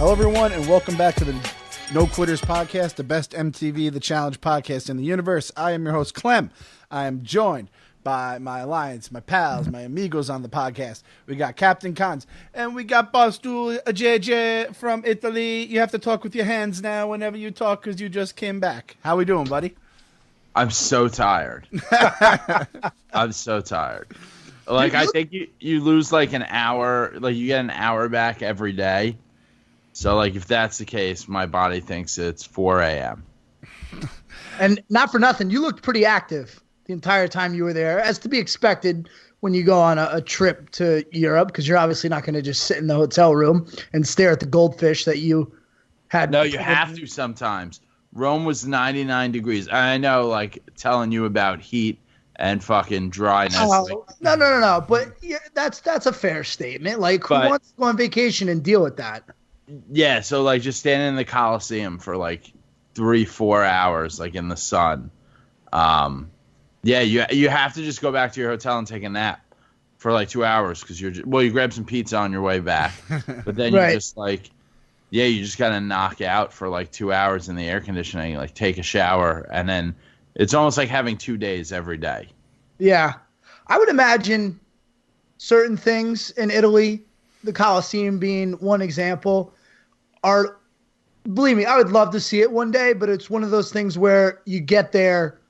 Hello, everyone, and welcome back to the No Quitters Podcast, the best MTV The Challenge podcast in the universe. I am your host, Clem. I am joined by my alliance, my pals, my amigos on the podcast. We got Captain Cons, and we got Barstool JJ from Italy. You have to talk with your hands now whenever you talk because you just came back. How we doing, buddy? I'm so tired. I'm so tired. Like, I think you lose like an hour, like you get an hour back every day. So, like, if that's the case, my body thinks it's 4 a.m. And not for nothing, you looked pretty active the entire time you were there, as to be expected when you go on a trip to Europe, because you're obviously not going to just sit in the hotel room and stare at the goldfish that you had. No, you have to sometimes. Rome was 99 degrees. I know, like, telling you about heat and fucking dryness. Oh, no. But yeah, that's a fair statement. Like, who wants to go on vacation and deal with that? Yeah, so, like, just standing in the Coliseum for, like, 3-4 hours, like, in the sun. Yeah, you have to just go back to your hotel and take a nap for, like, 2 hours because you grab some pizza on your way back. But then Right. you just, like, you just got to knock out for, like, 2 hours in the air conditioning, like, take a shower, and then it's almost like having 2 days every day. Yeah. I would imagine certain things in Italy, the Colosseum being one example, are, believe me, I would love to see it one day, but it's one of those things where you get there,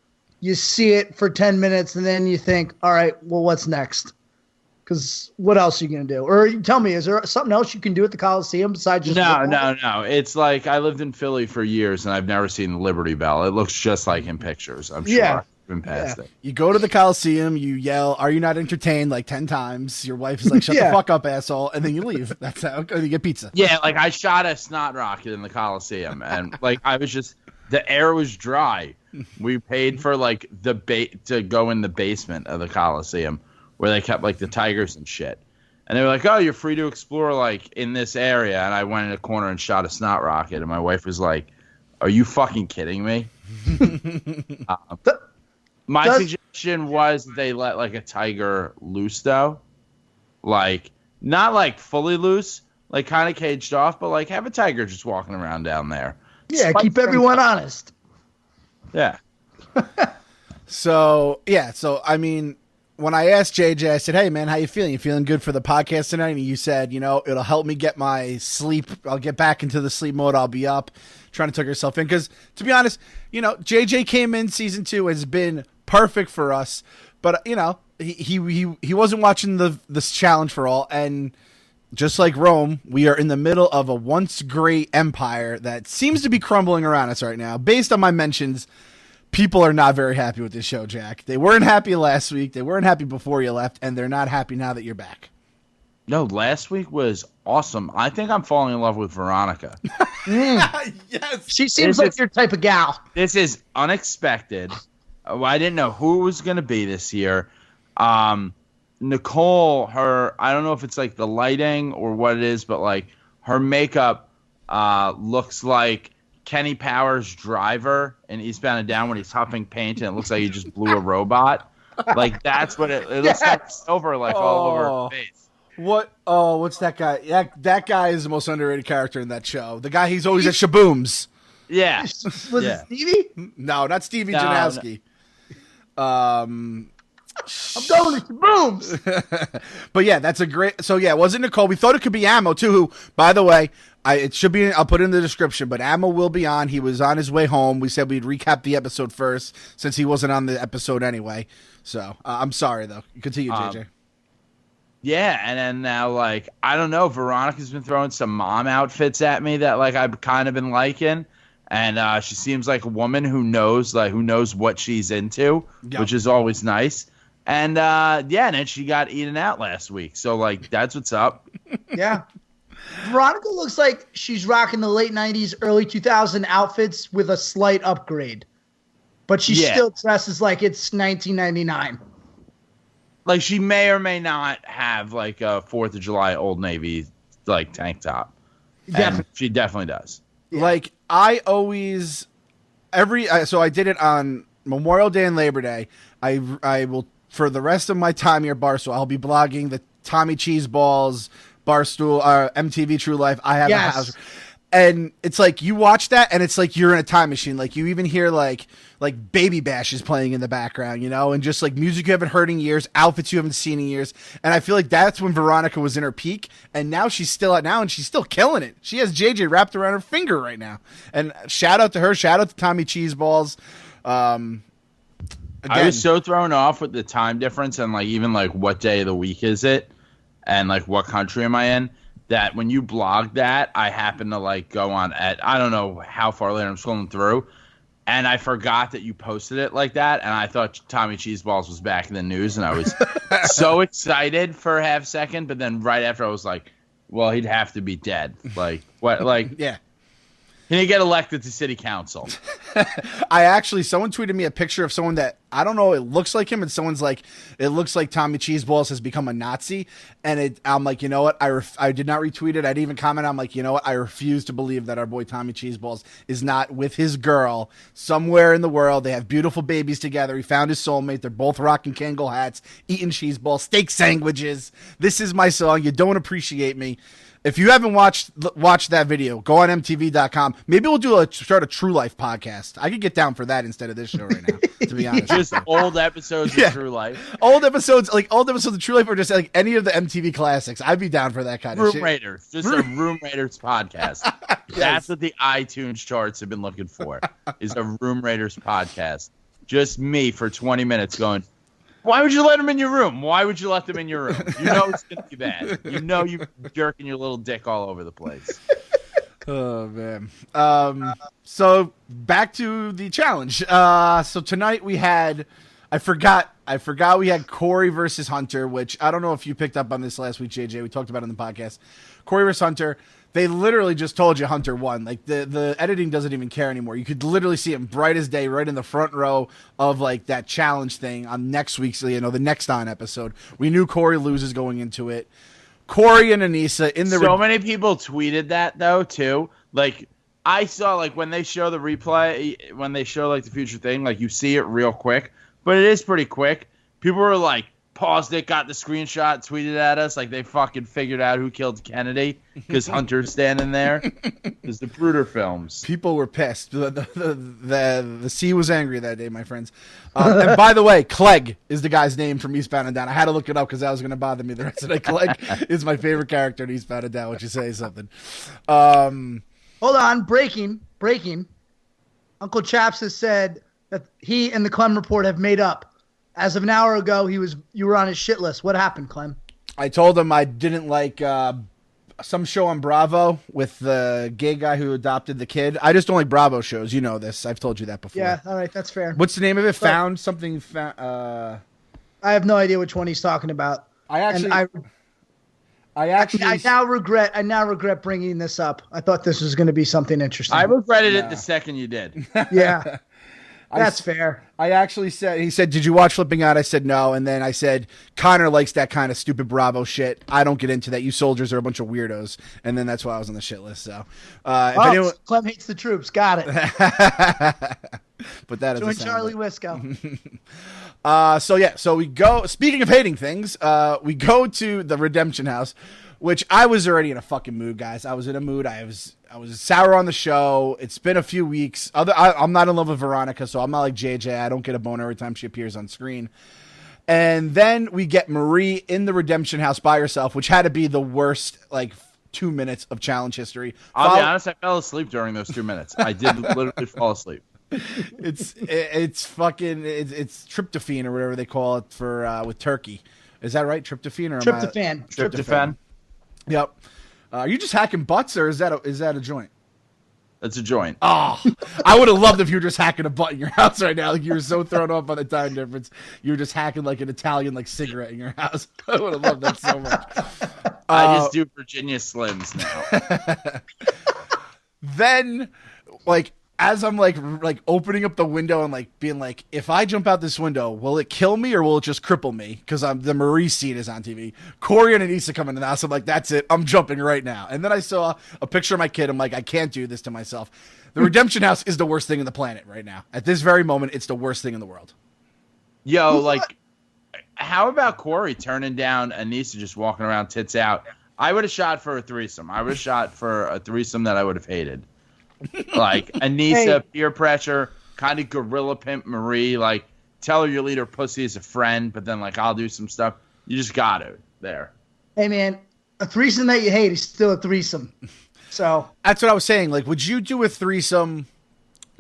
you see it for 10 minutes, and then you think, all right, well, what's next? Because what else are you going to do? Or tell me, is there something else you can do at the Coliseum besides just No. It's like I lived in Philly for years, and I've never seen the Liberty Bell. It looks just like in pictures, I'm sure. Yeah. Been past it. You go to the Coliseum, you yell, "Are you not entertained?" like 10 times. Your wife is like, "Shut the fuck up, asshole," and then you leave. That's how you get pizza. Yeah, like I shot a snot rocket in the Coliseum, and like I was just the air was dry. We paid for like to go in the basement of the Coliseum where they kept like the tigers and shit. And they were like, "Oh, you're free to explore like in this area." And I went in a corner and shot a snot rocket, and my wife was like, "Are you fucking kidding me?" My suggestion was they let like a tiger loose though, like not like fully loose, like kind of caged off, but like have a tiger just walking around down there. Yeah, keep everyone honest. Yeah. So I mean, when I asked JJ, I said, "Hey man, how you feeling? You feeling good for the podcast tonight?" And you said, "It'll help me get my sleep. I'll get back into the sleep mode. I'll be up." Trying to tuck yourself in because, to be honest, JJ came in season 2 has been perfect for us, but he wasn't watching this challenge for all, and just like Rome, we are in the middle of a once great empire that seems to be crumbling around us right now. Based on my mentions, people are not very happy with this show, Jack. They weren't happy last week. They weren't happy before you left, and they're not happy now that you're back. No, last week was awesome. I think I'm falling in love with Veronica. Yes. She seems like your type of gal. This is unexpected. I didn't know who it was going to be this year. Nicole, I don't know if it's like the lighting or what it is, but like her makeup looks like Kenny Powers' driver in Eastbound and Down when he's huffing paint and it looks like he just blew a robot. Like that's what it looks like silver like all over her face. What's that guy? That guy is the most underrated character in that show. The guy, he's always at Shaboom's. Yeah. Was it Stevie? No, not Stevie No, Janowski. I'm going to Shaboom's. But yeah, that's a great. So yeah, it wasn't Nicole. We thought it could be Ammo too. Who, by the way, it should be. I'll put it in the description. But Ammo will be on. He was on his way home. We said we'd recap the episode first since he wasn't on the episode anyway. So I'm sorry though. Continue, JJ. Yeah, and then now, like, I don't know, Veronica's been throwing some mom outfits at me that, like, I've kind of been liking, and she seems like a woman who knows what she's into, which is always nice. And, and then she got eaten out last week, so, like, that's what's up. Yeah. Veronica looks like she's rocking the late 90s, early 2000 outfits with a slight upgrade, but she still dresses like it's 1999. Like, she may or may not have, like, a 4th of July Old Navy, like, tank top. And she definitely does. Yeah. Like, I always, so I did it on Memorial Day and Labor Day. I will, for the rest of my time here at Barstool, I'll be blogging the Tommy Cheese Balls Barstool, MTV True Life. I have a Yes. house. And it's like you watch that and it's like you're in a time machine. Like you even hear like Baby Bash is playing in the background, you know, and just like music you haven't heard in years, outfits you haven't seen in years. And I feel like that's when Veronica was in her peak, and now she's still at now and she's still killing it. She has JJ wrapped around her finger right now. And shout out to her, shout out to Tommy Cheeseballs. I was so thrown off with the time difference and like even like what day of the week is it and like what country am I in, that when you blogged that, I happened to like go on at, I don't know how far later I'm scrolling through, and I forgot that you posted it like that, and I thought Tommy Cheeseballs was back in the news, and I was so excited for a half second, but then right after I was like, well, he'd have to be dead. Like, what, like, yeah. He didn't get elected to city council. Someone tweeted me a picture of someone that, I don't know, it looks like him, and someone's like, it looks like Tommy Cheeseballs has become a Nazi, and I'm like, you know what, I did not retweet it, I didn't even comment, I'm like, you know what, I refuse to believe that our boy Tommy Cheeseballs is not with his girl somewhere in the world. They have beautiful babies together, he found his soulmate, they're both rocking Kangol hats, eating cheeseballs, steak sandwiches. This is my song, You Don't Appreciate Me. If you haven't watched that video, go on MTV.com. Maybe we'll start a True Life podcast. I could get down for that instead of this show right now, to be honest. Just old episodes of True Life. Old episodes of True Life, or just like any of the MTV classics. I'd be down for that kind of shit. Room Raiders. Just a Room Raiders podcast. Yes. That's what the iTunes charts have been looking for, is a Room Raiders podcast. Just me for 20 minutes going, why would you let them in your room? Why would you let them in your room? You know it's going to be bad. You know you're jerking your little dick all over the place. Oh, man. So back to the challenge. So tonight we had, I forgot we had Corey versus Hunter, which I don't know if you picked up on this last week, JJ. We talked about it in the podcast. Corey versus Hunter. They literally just told you Hunter won. Like the editing doesn't even care anymore. You could literally see him bright as day right in the front row of like that challenge thing on next week's, the next on episode. We knew Corey loses going into it. Corey and Anissa in the so many people tweeted that though too. Like I saw like when they show the replay, when they show like the future thing, like you see it real quick, but it is pretty quick. People were like, paused it, got the screenshot, tweeted at us like they fucking figured out who killed Kennedy because Hunter's standing there. It's the Bruder films. People were pissed. The sea was angry that day, my friends. And by the way, Clegg is the guy's name from Eastbound and Down. I had to look it up because that was going to bother me the rest of the day. Clegg is my favorite character in Eastbound and Down, which you say something. Hold on, breaking. Uncle Chaps has said that he and the Clem Report have made up. As of an hour ago, you were on his shit list. What happened, Clem? I told him I didn't like some show on Bravo with the gay guy who adopted the kid. I just don't like Bravo shows. You know this. I've told you that before. Yeah, all right, that's fair. What's the name of it? I have no idea which one he's talking about. I now regret bringing this up. I thought this was going to be something interesting. I regretted it the second you did. Yeah. That's fair. He said, did you watch Flipping Out? I said, no. And then I said, Connor likes that kind of stupid Bravo shit. I don't get into that. You soldiers are a bunch of weirdos. And then that's why I was on the shit list. So, Clem hates the troops. Got it. But that is join Charlie Wisco. So we go, speaking of hating things, we go to the Redemption House, which I was already in a fucking mood, guys. I was in a mood. I was sour on the show. It's been a few weeks. I'm not in love with Veronica, so I'm not like JJ. I don't get a boner every time she appears on screen. And then we get Marie in the Redemption House by herself, which had to be the worst, 2 minutes of challenge history. I'll be honest, I fell asleep during those 2 minutes. I did literally fall asleep. It's tryptophan or whatever they call it for with turkey. Is that right? Tryptophan or Tryptophan. Yep. Are you just hacking butts, or is that a joint? That's a joint. Oh, I would have loved if you were just hacking a butt in your house right now. Like you were so thrown off by the time difference. You were just hacking like an Italian cigarette in your house. I would have loved that so much. I just do Virginia Slims now. Then, as I'm opening up the window and being like, if I jump out this window, will it kill me or will it just cripple me? Because the Marie scene is on TV. Corey and Anissa come in the house. I'm like, that's it. I'm jumping right now. And then I saw a picture of my kid. I'm like, I can't do this to myself. The Redemption House is the worst thing in the planet right now. At this very moment, it's the worst thing in the world. Yo, how about Corey turning down Anissa just walking around tits out? I would have shot for a threesome. I would have shot for a threesome that I would have hated. Like Anissa, peer pressure, kind of gorilla pimp Marie, like tell her you lead her pussy as a friend, but then like I'll do some stuff. You just got to there. Hey man, a threesome that you hate is still a threesome. So that's what I was saying. Like, would you do a threesome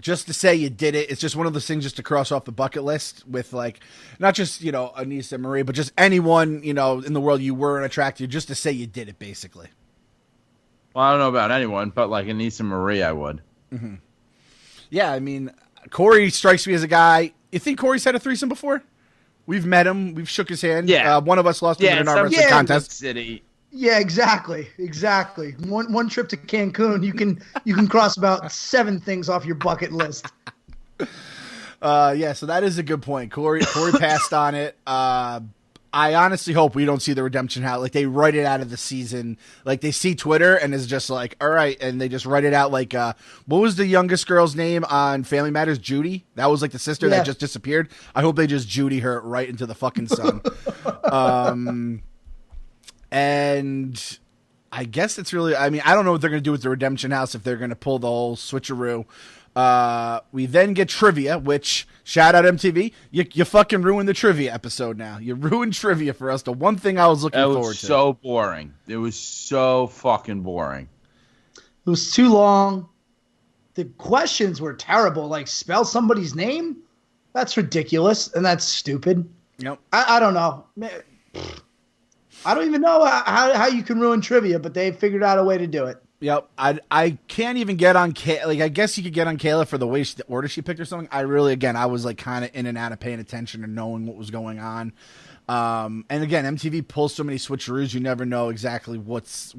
just to say you did it? It's just one of those things just to cross off the bucket list with like, not just, Anissa and Marie, but just anyone, in the world you were attracted to, just to say you did it, basically. Well, I don't know about anyone, but like Anissa and Marie, I would. Mm-hmm. Yeah, I mean, Corey strikes me as a guy. You think Corey's had a threesome before? We've met him. We've shook his hand. Yeah. One of us lost him in an arm wrestling contest. City. Yeah, exactly. One trip to Cancun, you can cross about 7 things off your bucket list. Yeah, so that is a good point. Corey passed on it. I honestly hope we don't see the redemption out. Like, they write it out of the season. Like, they see Twitter and it's just like, all right, and they just write it out. Like, what was the youngest girl's name on Family Matters? Judy. That was like the sister that just disappeared. I hope they just Judy her right into the fucking sun. And I guess it's really, I mean, I don't know what they're going to do with the Redemption House, if they're going to pull the whole switcheroo. We then get trivia, which, shout out MTV, you fucking ruined the trivia episode now. You ruined trivia for us. The one thing I was looking forward to. It was so boring. It was so fucking boring. It was too long. The questions were terrible. Like, spell somebody's name? That's ridiculous, and that's stupid. Yep. I don't know. I don't even know how you can ruin trivia, but they figured out a way to do it. Yep. I can't even get on like, I guess you could get on Kayla for the way the order she picked or something. I was like kind of in and out of paying attention and knowing what was going on. And again, MTV pulls so many switcheroos, you never know exactly what's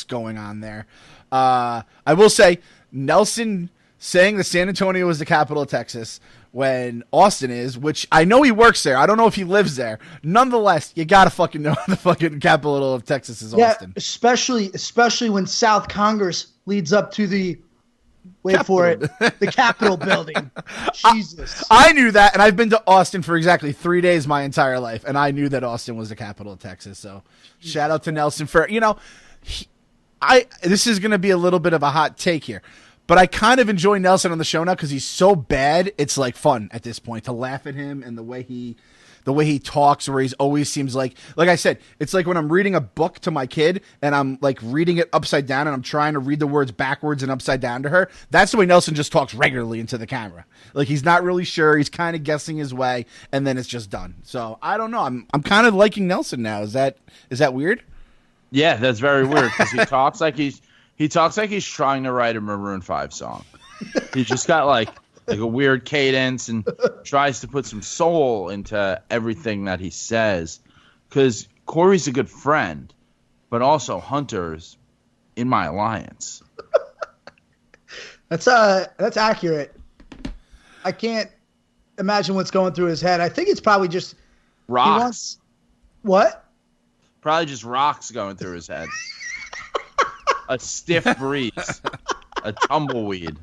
going on there. I will say, Nelson saying that San Antonio is the capital of Texas when Austin is, which I know he works there. I don't know if he lives there. Nonetheless, you gotta fucking know the fucking capital of Texas is Austin. Especially when South Congress leads up to the the Capitol building. Jesus. I knew that, and I've been to Austin for exactly 3 days my entire life, and I knew that Austin was the capital of Texas. So shout out to Nelson for, this is going to be a little bit of a hot take here, but I kind of enjoy Nelson on the show now because he's so bad. It's like fun at this point to laugh at him and the way he talks, where he's always seems like I said, it's like when I'm reading a book to my kid and I'm like reading it upside down and I'm trying to read the words backwards and upside down to her. That's the way Nelson just talks regularly into the camera. Like, he's not really sure. He's kind of guessing his way, and then it's just done. So I don't know. I'm kind of liking Nelson now. Is that weird? Yeah, that's very weird because he talks like he's trying to write a Maroon 5 song. He just got like a weird cadence and tries to put some soul into everything that he says. Because Corey's a good friend, but also Hunter's in my alliance. That's accurate. I can't imagine what's going through his head. I think it's probably just rocks. What? Probably just rocks going through his head. A stiff breeze, a tumbleweed.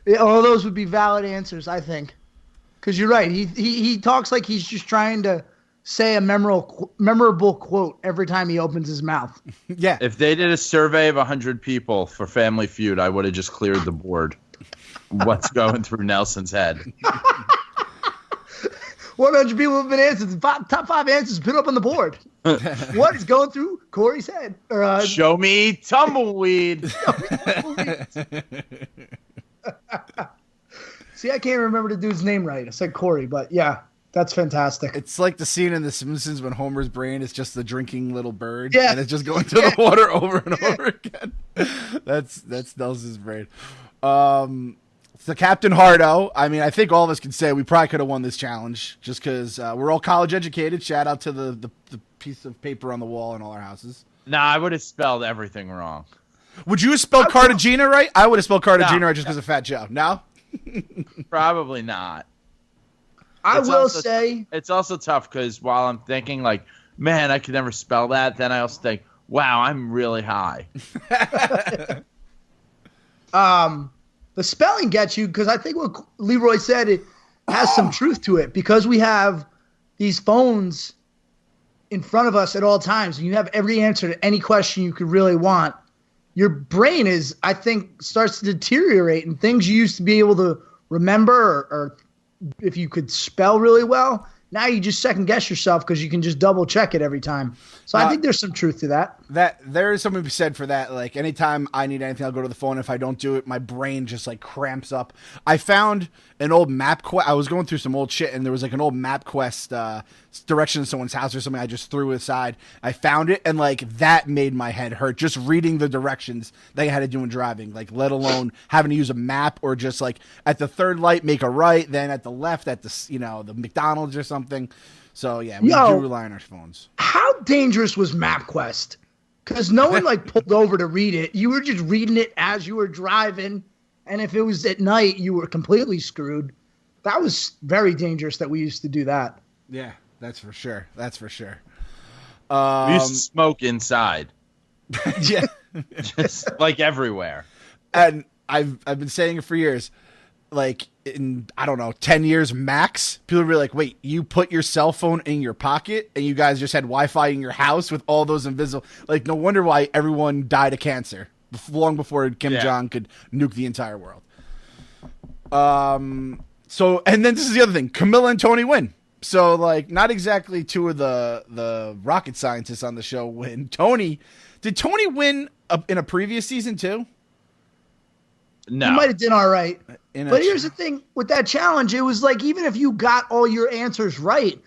Yeah, all those would be valid answers, I think. Because you're right. He talks like he's just trying to say a memorable quote every time he opens his mouth. Yeah. If they did a survey of 100 people for Family Feud, I would have just cleared the board. What's going through Nelson's head? 100 people have been answered. The top 5 answers put up on the board. What is going through Corey's head? Show me tumbleweed. See, I can't remember the dude's name right. I said Corey, but yeah, that's fantastic. It's like the scene in The Simpsons when Homer's brain is just the drinking little bird, yeah, and it's just going to the water over and over again. That's Nelson's brain. So Captain Hardo, I mean, I think all of us can say we probably could have won this challenge just because we're all college educated. Shout out to the piece of paper on the wall in all our houses. Nah, I would have spelled everything wrong. Would you have spelled Cartagena right? I would have spelled Cartagena right just because of Fat Joe. No? Probably not. I will say it's also tough because while I'm thinking like, man, I could never spell that, then I also think, wow, I'm really high. The spelling gets you because I think what Leroy said, it has some truth to it because we have these phones in front of us at all times and you have every answer to any question you could really want, your brain is, I think, starts to deteriorate, and things you used to be able to remember or if you could spell really well, now you just second guess yourself because you can just double check it every time. So I think there's some truth to that. That there is something to be said for that. Like anytime I need anything, I'll go to the phone. If I don't do it, my brain just like cramps up. I found an old MapQuest. I was going through some old shit, and there was like an old MapQuest direction to someone's house or something. I just threw it aside. I found it, and like that made my head hurt just reading the directions that I had to do in driving. Like let alone having to use a map or just like at the third light make a right, then at the left at the the McDonald's or something. So yeah, we do rely on our phones. How dangerous was MapQuest? Because no one like pulled over to read it. You were just reading it as you were driving, and if it was at night, you were completely screwed. That was very dangerous that we used to do that. Yeah, that's for sure. That's for sure. We used to smoke inside. Yeah, just like everywhere. And I've been saying it for years. Like in, I don't know, 10 years max, people were like, wait, you put your cell phone in your pocket and you guys just had Wi-Fi in your house with all those invisible, like no wonder why everyone died of cancer long before Kim Jong could nuke the entire world. So, and then this is the other thing, Camilla and Tony win. So like not exactly two of the rocket scientists on the show win. Did Tony win in a previous season too? No. You might have done all right. But here's the thing with that challenge. It was like, even if you got all your answers right,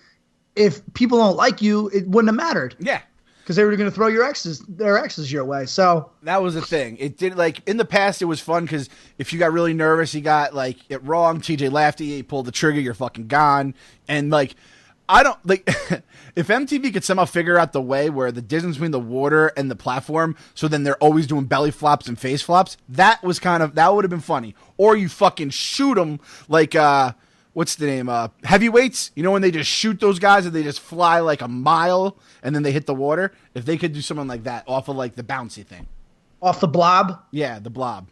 if people don't like you, it wouldn't have mattered. Yeah. Because they were going to throw their exes your way. So that was the thing. It did, like in the past, it was fun because if you got really nervous, you got like it wrong. TJ laughed at you, pulled the trigger, you're fucking gone. And like, I don't like if MTV could somehow figure out the way where the distance between the water and the platform, so then they're always doing belly flops and face flops. That would have been funny. Or you fucking shoot them like what's the name? Heavyweights. You know when they just shoot those guys and they just fly like a mile and then they hit the water. If they could do something like that off of like the bouncy thing, off the blob. Yeah, the blob.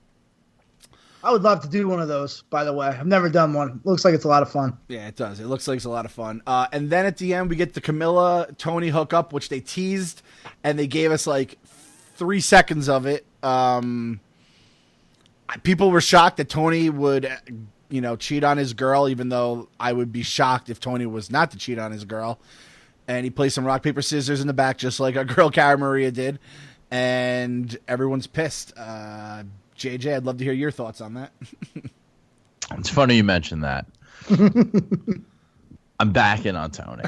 I would love to do one of those, by the way. I've never done one. Looks like it's a lot of fun. Yeah, it does. It looks like it's a lot of fun. And then at the end, we get the Camilla Tony hookup, which they teased, and they gave us like 3 seconds of it. People were shocked that Tony would, cheat on his girl, even though I would be shocked if Tony was not to cheat on his girl. And he plays some rock, paper, scissors in the back, just like our girl Cara Maria did. And everyone's pissed. JJ, I'd love to hear your thoughts on that. It's funny you mentioned that. I'm back in on Tony.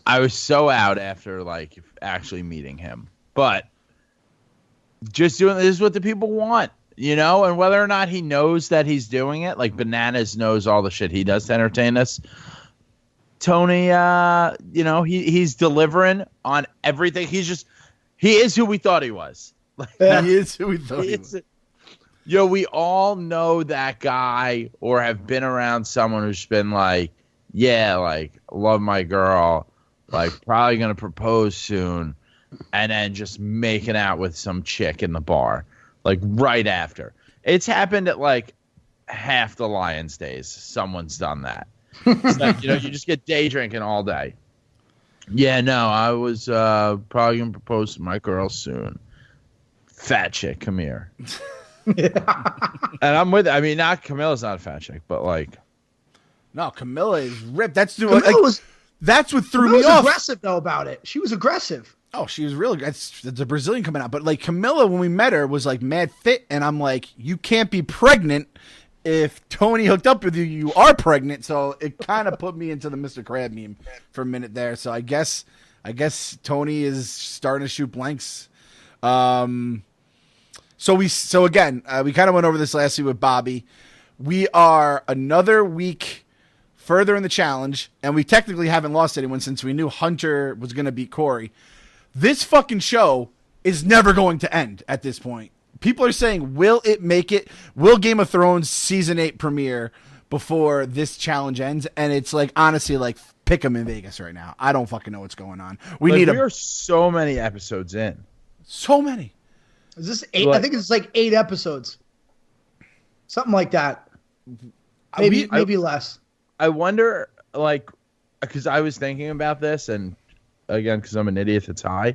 I was so out after like actually meeting him, but just doing this is what the people want, and whether or not he knows that he's doing it, like Bananas knows all the shit he does to entertain us. Tony, he's delivering on everything. He is who we thought he was. He is who we thought he was. We all know that guy or have been around someone who's been like, yeah, like, love my girl, like, probably going to propose soon, and then just making out with some chick in the bar, like, right after. It's happened at, like, half the Lions days. Someone's done that. It's like, you just get day drinking all day. Yeah, no, I was probably going to propose to my girl soon. Fat chick, come here. And I'm with it. I mean, Camilla's not a fat chick, but like, no, Camilla is ripped. That's what threw me off. Aggressive though about it. She was aggressive. Oh, she was really good. It's a Brazilian coming out, but like Camilla, when we met her, was like mad fit, and I'm like, you can't be pregnant if Tony hooked up with you. You are pregnant, so it kind of put me into the Mr. Crab meme for a minute there. So I guess Tony is starting to shoot blanks. So again, we kind of went over this last week with Bobby. We are another week further in the challenge, and we technically haven't lost anyone since we knew Hunter was going to beat Corey. This fucking show is never going to end at this point. People are saying, will it make it? Will Game of Thrones season 8 premiere before this challenge ends? And it's like, honestly, like, pick them in Vegas right now. I don't fucking know what's going on. We are so many episodes in. So many. Is this 8? I think it's like 8 episodes. Something like that. Maybe less. I wonder, like, because I was thinking about this, and again, because I'm an idiot that's high,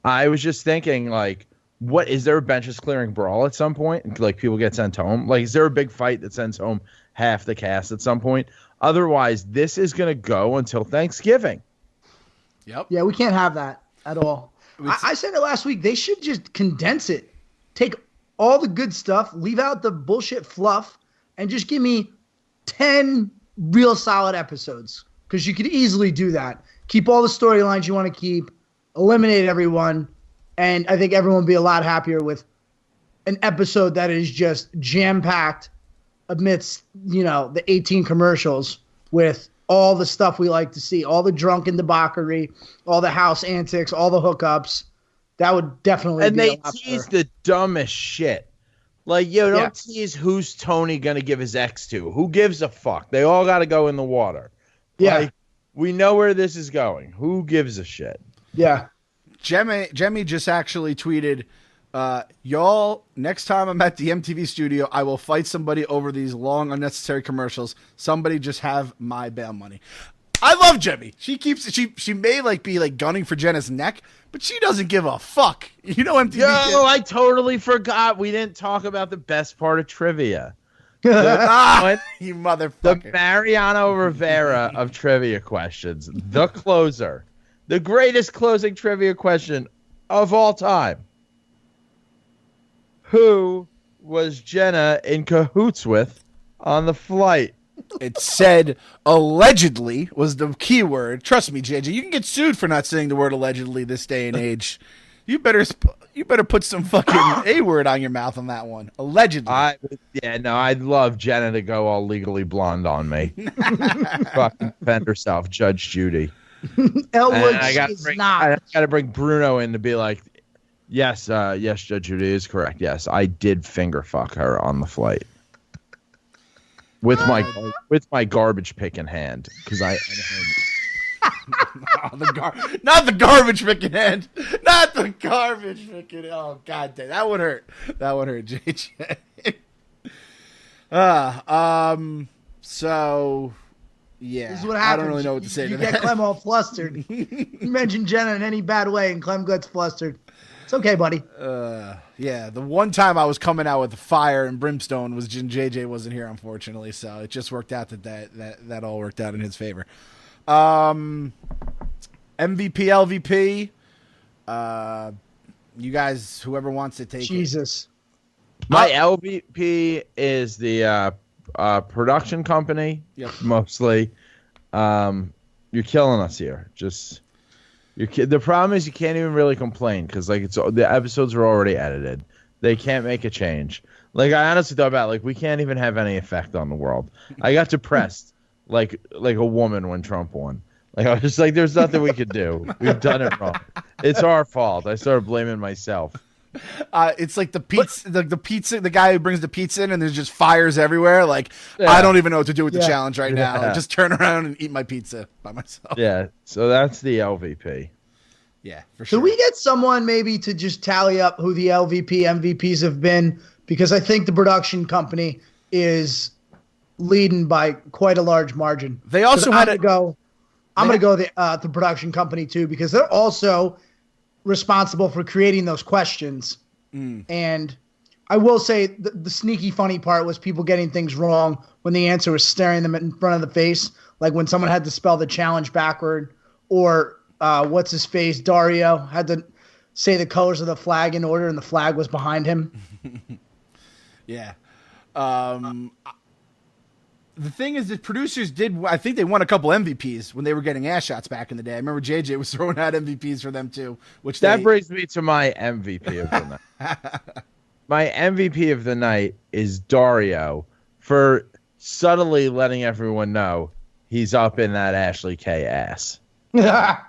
I was just thinking, like, what is there a benches clearing brawl at some point? Like, people get sent home? Like, is there a big fight that sends home half the cast at some point? Otherwise, this is going to go until Thanksgiving. Yep. Yeah, we can't have that at all. I said it last week. They should just condense it. Take all the good stuff, leave out the bullshit fluff, and just give me 10 real solid episodes. Because you could easily do that. Keep all the storylines you want to keep, eliminate everyone, and I think everyone will be a lot happier with an episode that is just jam-packed amidst, the 18 commercials with all the stuff we like to see, all the drunken debauchery, all the house antics, all the hookups. That would definitely and be they a lot tease better. the dumbest shit. Like, don't tease who's Tony going to give his ex to. Who gives a fuck? They all got to go in the water. Yeah. Like, we know where this is going. Who gives a shit? Yeah. Jemmy just actually tweeted, y'all, next time I'm at the MTV studio, I will fight somebody over these long, unnecessary commercials. Somebody just have my bail money. I love Jemmy. She may be gunning for Jenna's neck, but she doesn't give a fuck. MTV. Yo, I totally forgot. We didn't talk about the best part of trivia. You motherfucker. The Mariano Rivera of trivia questions. The closer. The greatest closing trivia question of all time. Who was Jenna in cahoots with on the flight? It said allegedly was the key word. Trust me, JJ, you can get sued for not saying the word allegedly this day and age. You better put some fucking A word on your mouth on that one. Allegedly. I'd love Jenna to go all Legally Blonde on me. Fucking defend herself, Judge Judy. Elwood I got to bring Bruno in to be like, yes, Judge Judy is correct. Yes, I did finger fuck her on the flight with my garbage pick in hand because not the garbage picking hand. Not the garbage picking. Oh god damn, that would hurt. That would hurt, JJ. So yeah, this is what happens. I don't really know what to say You to get that. Clem all flustered. You mention Jenna in any bad way, and Clem gets flustered. It's okay, buddy. Yeah, the one time I was coming out with fire and brimstone was JJ wasn't here, unfortunately. So it just worked out that all worked out in his favor. MVP, LVP. You guys, whoever wants to take Jesus. My LVP is the production company. Yep. Mostly. You're killing us here. The problem is you can't even really complain because the episodes are already edited. They can't make a change. Like, I honestly thought about we can't even have any effect on the world. I got depressed like a woman when Trump won. Like, I was just like, there's nothing we could do. We've done it wrong. It's our fault. I started blaming myself. It's like the pizza, the pizza, the guy who brings the pizza in, and there's just fires everywhere. Like, Yeah. I don't even know what to do with the challenge right now. Yeah. Just turn around and eat my pizza by myself. Yeah, so that's the LVP. Yeah, for sure. Could we get someone maybe to just tally up who the LVP, MVPs have been? Because I think the production company is leading by quite a large margin. They also I'm had going to go the production company too, because they're also responsible for creating those questions. And I will say the sneaky funny part was people getting things wrong when the answer was staring them in front of the face, like when someone had to spell the challenge backward, or what's his face, Dario had to say the colors of the flag in order and the flag was behind him. Yeah. The thing is that producers I think they won a couple MVPs when they were getting ass shots back in the day. I remember JJ was throwing out MVPs for them too. That brings me to my MVP of the night. My MVP of the night is Dario for subtly letting everyone know he's up in that Ashley K ass. Yep,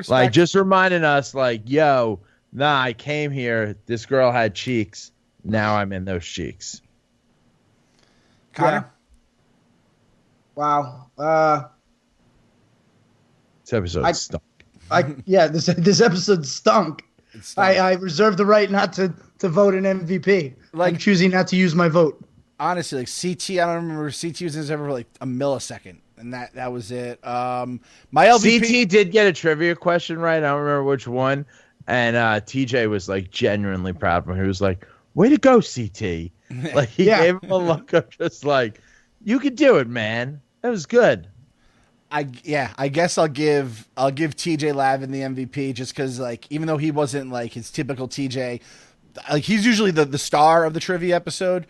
like, just reminding us, yo, I came here. This girl had cheeks. Now I'm in those cheeks. Connor? Yeah. Wow. This episode stunk. This episode stunk. I reserve the right not to vote an MVP. I'm choosing not to use my vote. Honestly, CT, I don't remember CT was in this ever for a millisecond. and that was it. My LVP CT did get a trivia question right. I don't remember which one. And TJ was like genuinely proud of him. He was like, "Way to go, CT!" Like he gave him a look of just like, "You could do it, man. That was good." I guess I'll give TJ Lavin the MVP just because, like, even though he wasn't like his typical TJ, like he's usually the star of the trivia episode.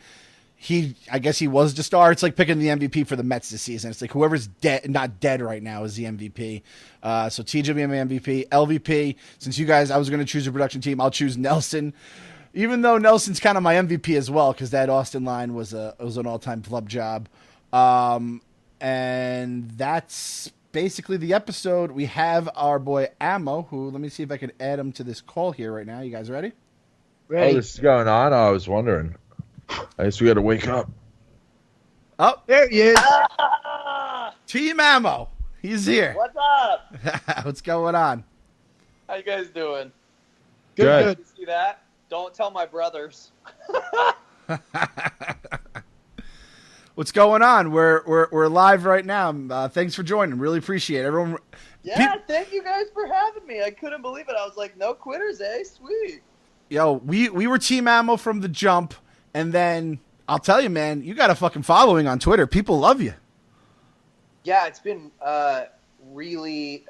I guess he was the star. It's like picking the MVP for the Mets this season. It's like whoever's not dead right now is the MVP. So TJ will be my MVP. LVP, since you guys, I was going to choose a production team, I'll choose Nelson. Even though Nelson's kind of my MVP as well, because that Austin line was an all-time flub job. And that's basically the episode. We have our boy Ammo, who, let me see if I can add him to this call here right now. You guys ready? Oh, this is going on? Oh, I was wondering. I guess we got to wake up. Oh, there he is. Team Ammo. He's here. What's up? What's going on? How you guys doing? Good. You see that? Don't tell my brothers. What's going on? We're live right now. Thanks for joining. Really appreciate it. Everyone. Yeah, thank you guys for having me. I couldn't believe it. I was like, no quitters, eh? Sweet. Yo, we were Team Ammo from the jump, and then I'll tell you, man, you got a fucking following on Twitter. People love you. Yeah, it's been really.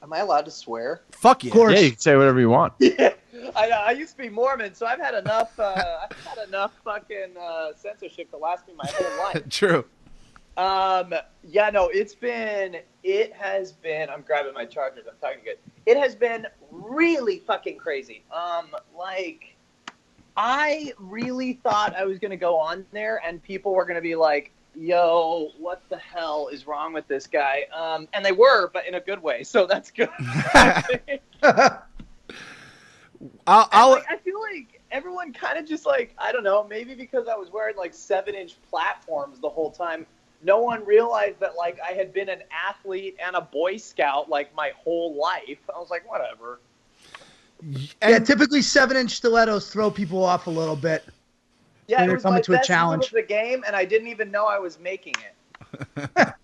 Am I allowed to swear? Fuck yeah. Of course. Yeah, you can say whatever you want. Yeah, I used to be Mormon, so I've had enough. I've had enough fucking censorship to last me my whole life. True. Yeah, no, it has been, I'm grabbing my chargers, I'm talking good. It has been really fucking crazy. Like, I really thought I was going to go on there and people were going to be like, yo, what the hell is wrong with this guy? And they were, but in a good way, so that's good. I feel like everyone kind of just like, I don't know, maybe because I was wearing like 7-inch platforms the whole time, no one realized that like I had been an athlete and a Boy Scout like my whole life. I was like, whatever. Yeah, typically 7-inch stilettos throw people off a little bit. Yeah, when it they're was coming my to a best challenge. move of the game, and I didn't even know I was making it.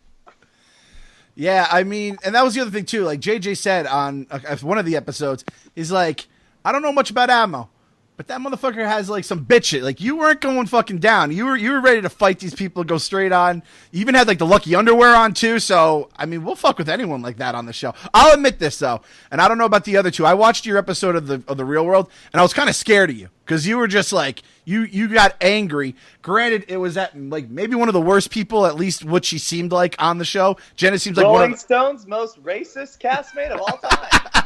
Yeah, I mean, and that was the other thing too. Like JJ said on one of the episodes, he's like, I don't know much about Ammo, but that motherfucker has like some bitch shit. Like you weren't going fucking down. You were ready to fight these people, go straight on. You even had like the lucky underwear on too. So I mean, we'll fuck with anyone like that on the show. I'll admit this though, and I don't know about the other two. I watched your episode of the Real World, and I was kind of scared of you because you were just like you got angry. Granted, it was at like maybe one of the worst people, at least what she seemed like on the show. Jenna seems like Rolling Stone's most racist castmate of all time.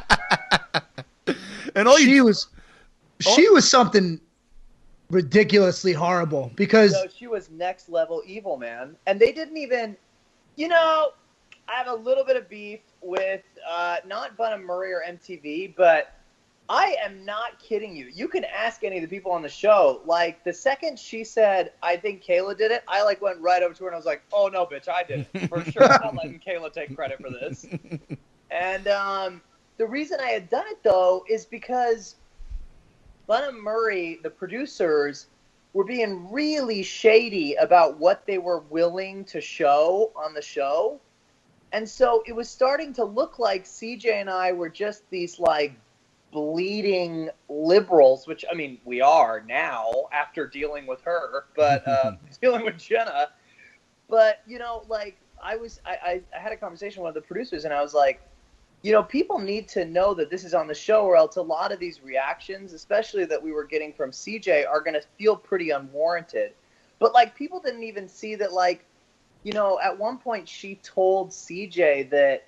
And all She was something ridiculously horrible because So she was next level evil, man. And they didn't even, I have a little bit of beef with not Bunham Murray or MTV, but I am not kidding you. You can ask any of the people on the show. Like the second she said, I think Kayla did it, I like went right over to her and I was like, oh no, bitch, I did it. For sure. I'm not letting Kayla take credit for this. And the reason I had done it though is because Bunham Murray, the producers, were being really shady about what they were willing to show on the show. And so it was starting to look like CJ and I were just these like bleeding liberals, which I mean, we are now after dealing with her, but dealing with Jenna. But, like I had a conversation with one of the producers and I was like, people need to know that this is on the show or else a lot of these reactions, especially that we were getting from CJ, are going to feel pretty unwarranted. But, like, people didn't even see that, like, at one point she told CJ that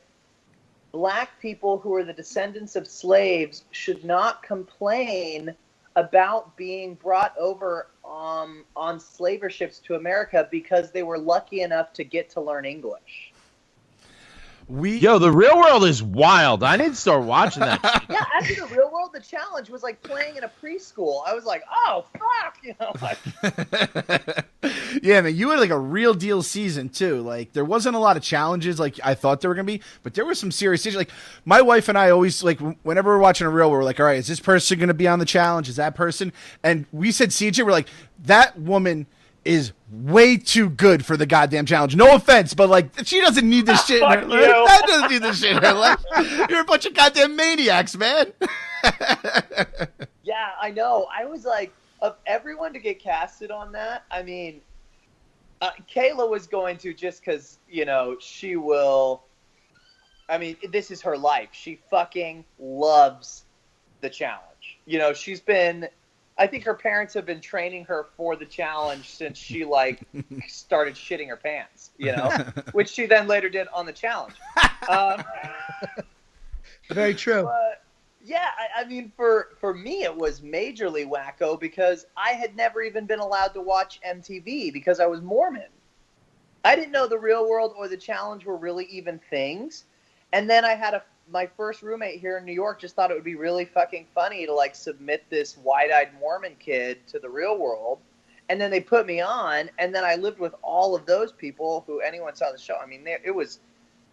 black people who are the descendants of slaves should not complain about being brought over on slaver ships to America because they were lucky enough to get to learn English. Yo, the Real World is wild. I need to start watching that shit. Yeah, after the Real World, the challenge was like playing in a preschool. I was like, oh, fuck. Like, yeah, man, you had like a real deal season too. Like there wasn't a lot of challenges like I thought there were gonna be, but there were some serious issues. Like my wife and I always like whenever we're watching a Real World, we're like, all right, is this person gonna be on the challenge? Is that person? And we said CJ, we're like, that woman is way too good for the goddamn challenge. No offense, but like she doesn't need this shit in her life. That doesn't need this shit in her life. You're a bunch of goddamn maniacs, man. Yeah, I know. I was like, of everyone to get casted on that, I mean, Kayla was going to just because, you know, she will. I mean, this is her life. She fucking loves the challenge. You know, she's been. I think her parents have been training her for the challenge since she like started shitting her pants, you know, which she then later did on the challenge. Very true. But yeah, I mean, for me, it was majorly wacko because I had never even been allowed to watch MTV because I was Mormon. I didn't know the Real World or the challenge were really even things. And then I had my first roommate here in New York just thought it would be really fucking funny to like submit this wide-eyed Mormon kid to the Real World. And then they put me on, and then I lived with all of those people who anyone saw the show. I mean,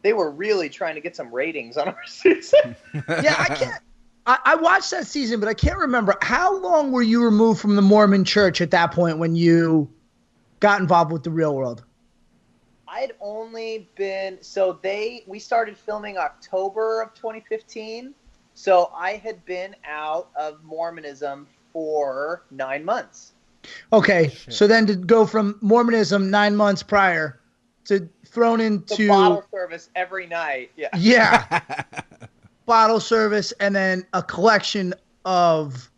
they were really trying to get some ratings on our season. Yeah, I watched that season, but I can't remember. How long were you removed from the Mormon church at that point when you got involved with the Real World? I'd only been we started filming October of 2015. So I had been out of Mormonism for 9 months. Okay, so then to go from Mormonism 9 months prior to thrown into the bottle service every night. Yeah. Yeah. Bottle service and then a collection of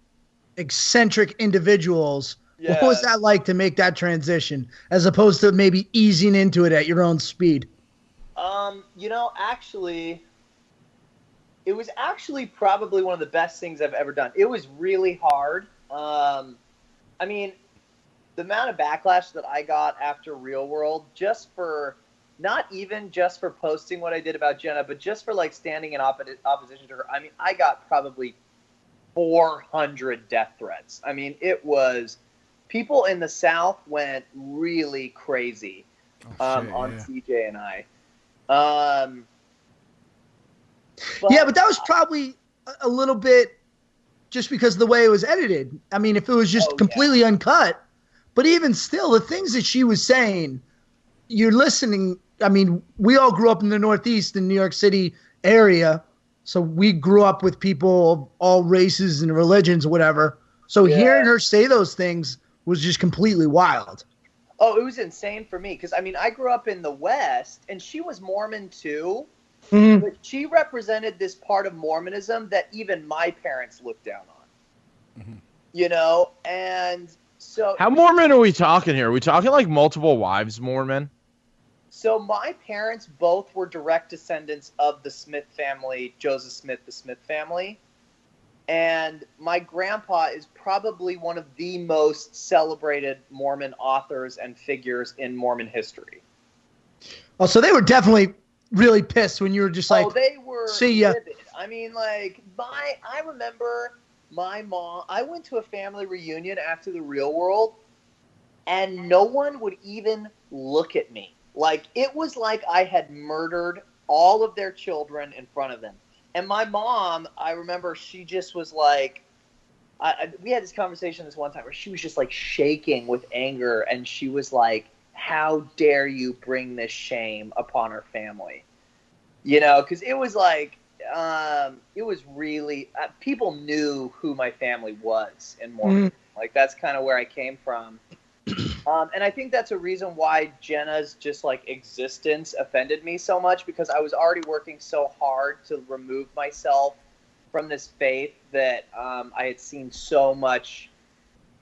eccentric individuals. Yeah. What was that like to make that transition as opposed to maybe easing into it at your own speed? You know, actually, it was actually probably one of the best things I've ever done. It was really hard. I mean, the amount of backlash that I got after Real World, not even just for posting what I did about Jenna, but just for like standing in opposition to her. I mean, I got probably 400 death threats. I mean, it was. People in the South went really crazy on CJ and I. But that was probably a little bit just because of the way it was edited. I mean, if it was just completely uncut, but even still, the things that she was saying, you're listening. I mean, we all grew up in the Northeast in New York City area, so we grew up with people of all races and religions or whatever. So hearing her say those things was just completely wild. Oh, it was insane for me because, I mean, I grew up in the West, and she was Mormon too, but she represented this part of Mormonism that even my parents looked down on, you know? And so... How Mormon are we talking here? Are we talking like multiple wives Mormon? So my parents both were direct descendants of the Smith family, Joseph Smith, the Smith family. And my grandpa is probably one of the most celebrated Mormon authors and figures in Mormon history. Oh, so they were definitely really pissed when you were just like, oh, they were see ya. Livid. I mean, like, I remember my mom, I went to a family reunion after the Real World, and no one would even look at me. Like, it was like I had murdered all of their children in front of them. And my mom, I remember she just was like, we had this conversation this one time where she was just like shaking with anger. And she was like, how dare you bring this shame upon our family? You know, because it was like, it was really, people knew who my family was in Mormon. Like, that's kind of where I came from. And I think that's a reason why Jenna's just like existence offended me so much, because I was already working so hard to remove myself from this faith that I had seen so much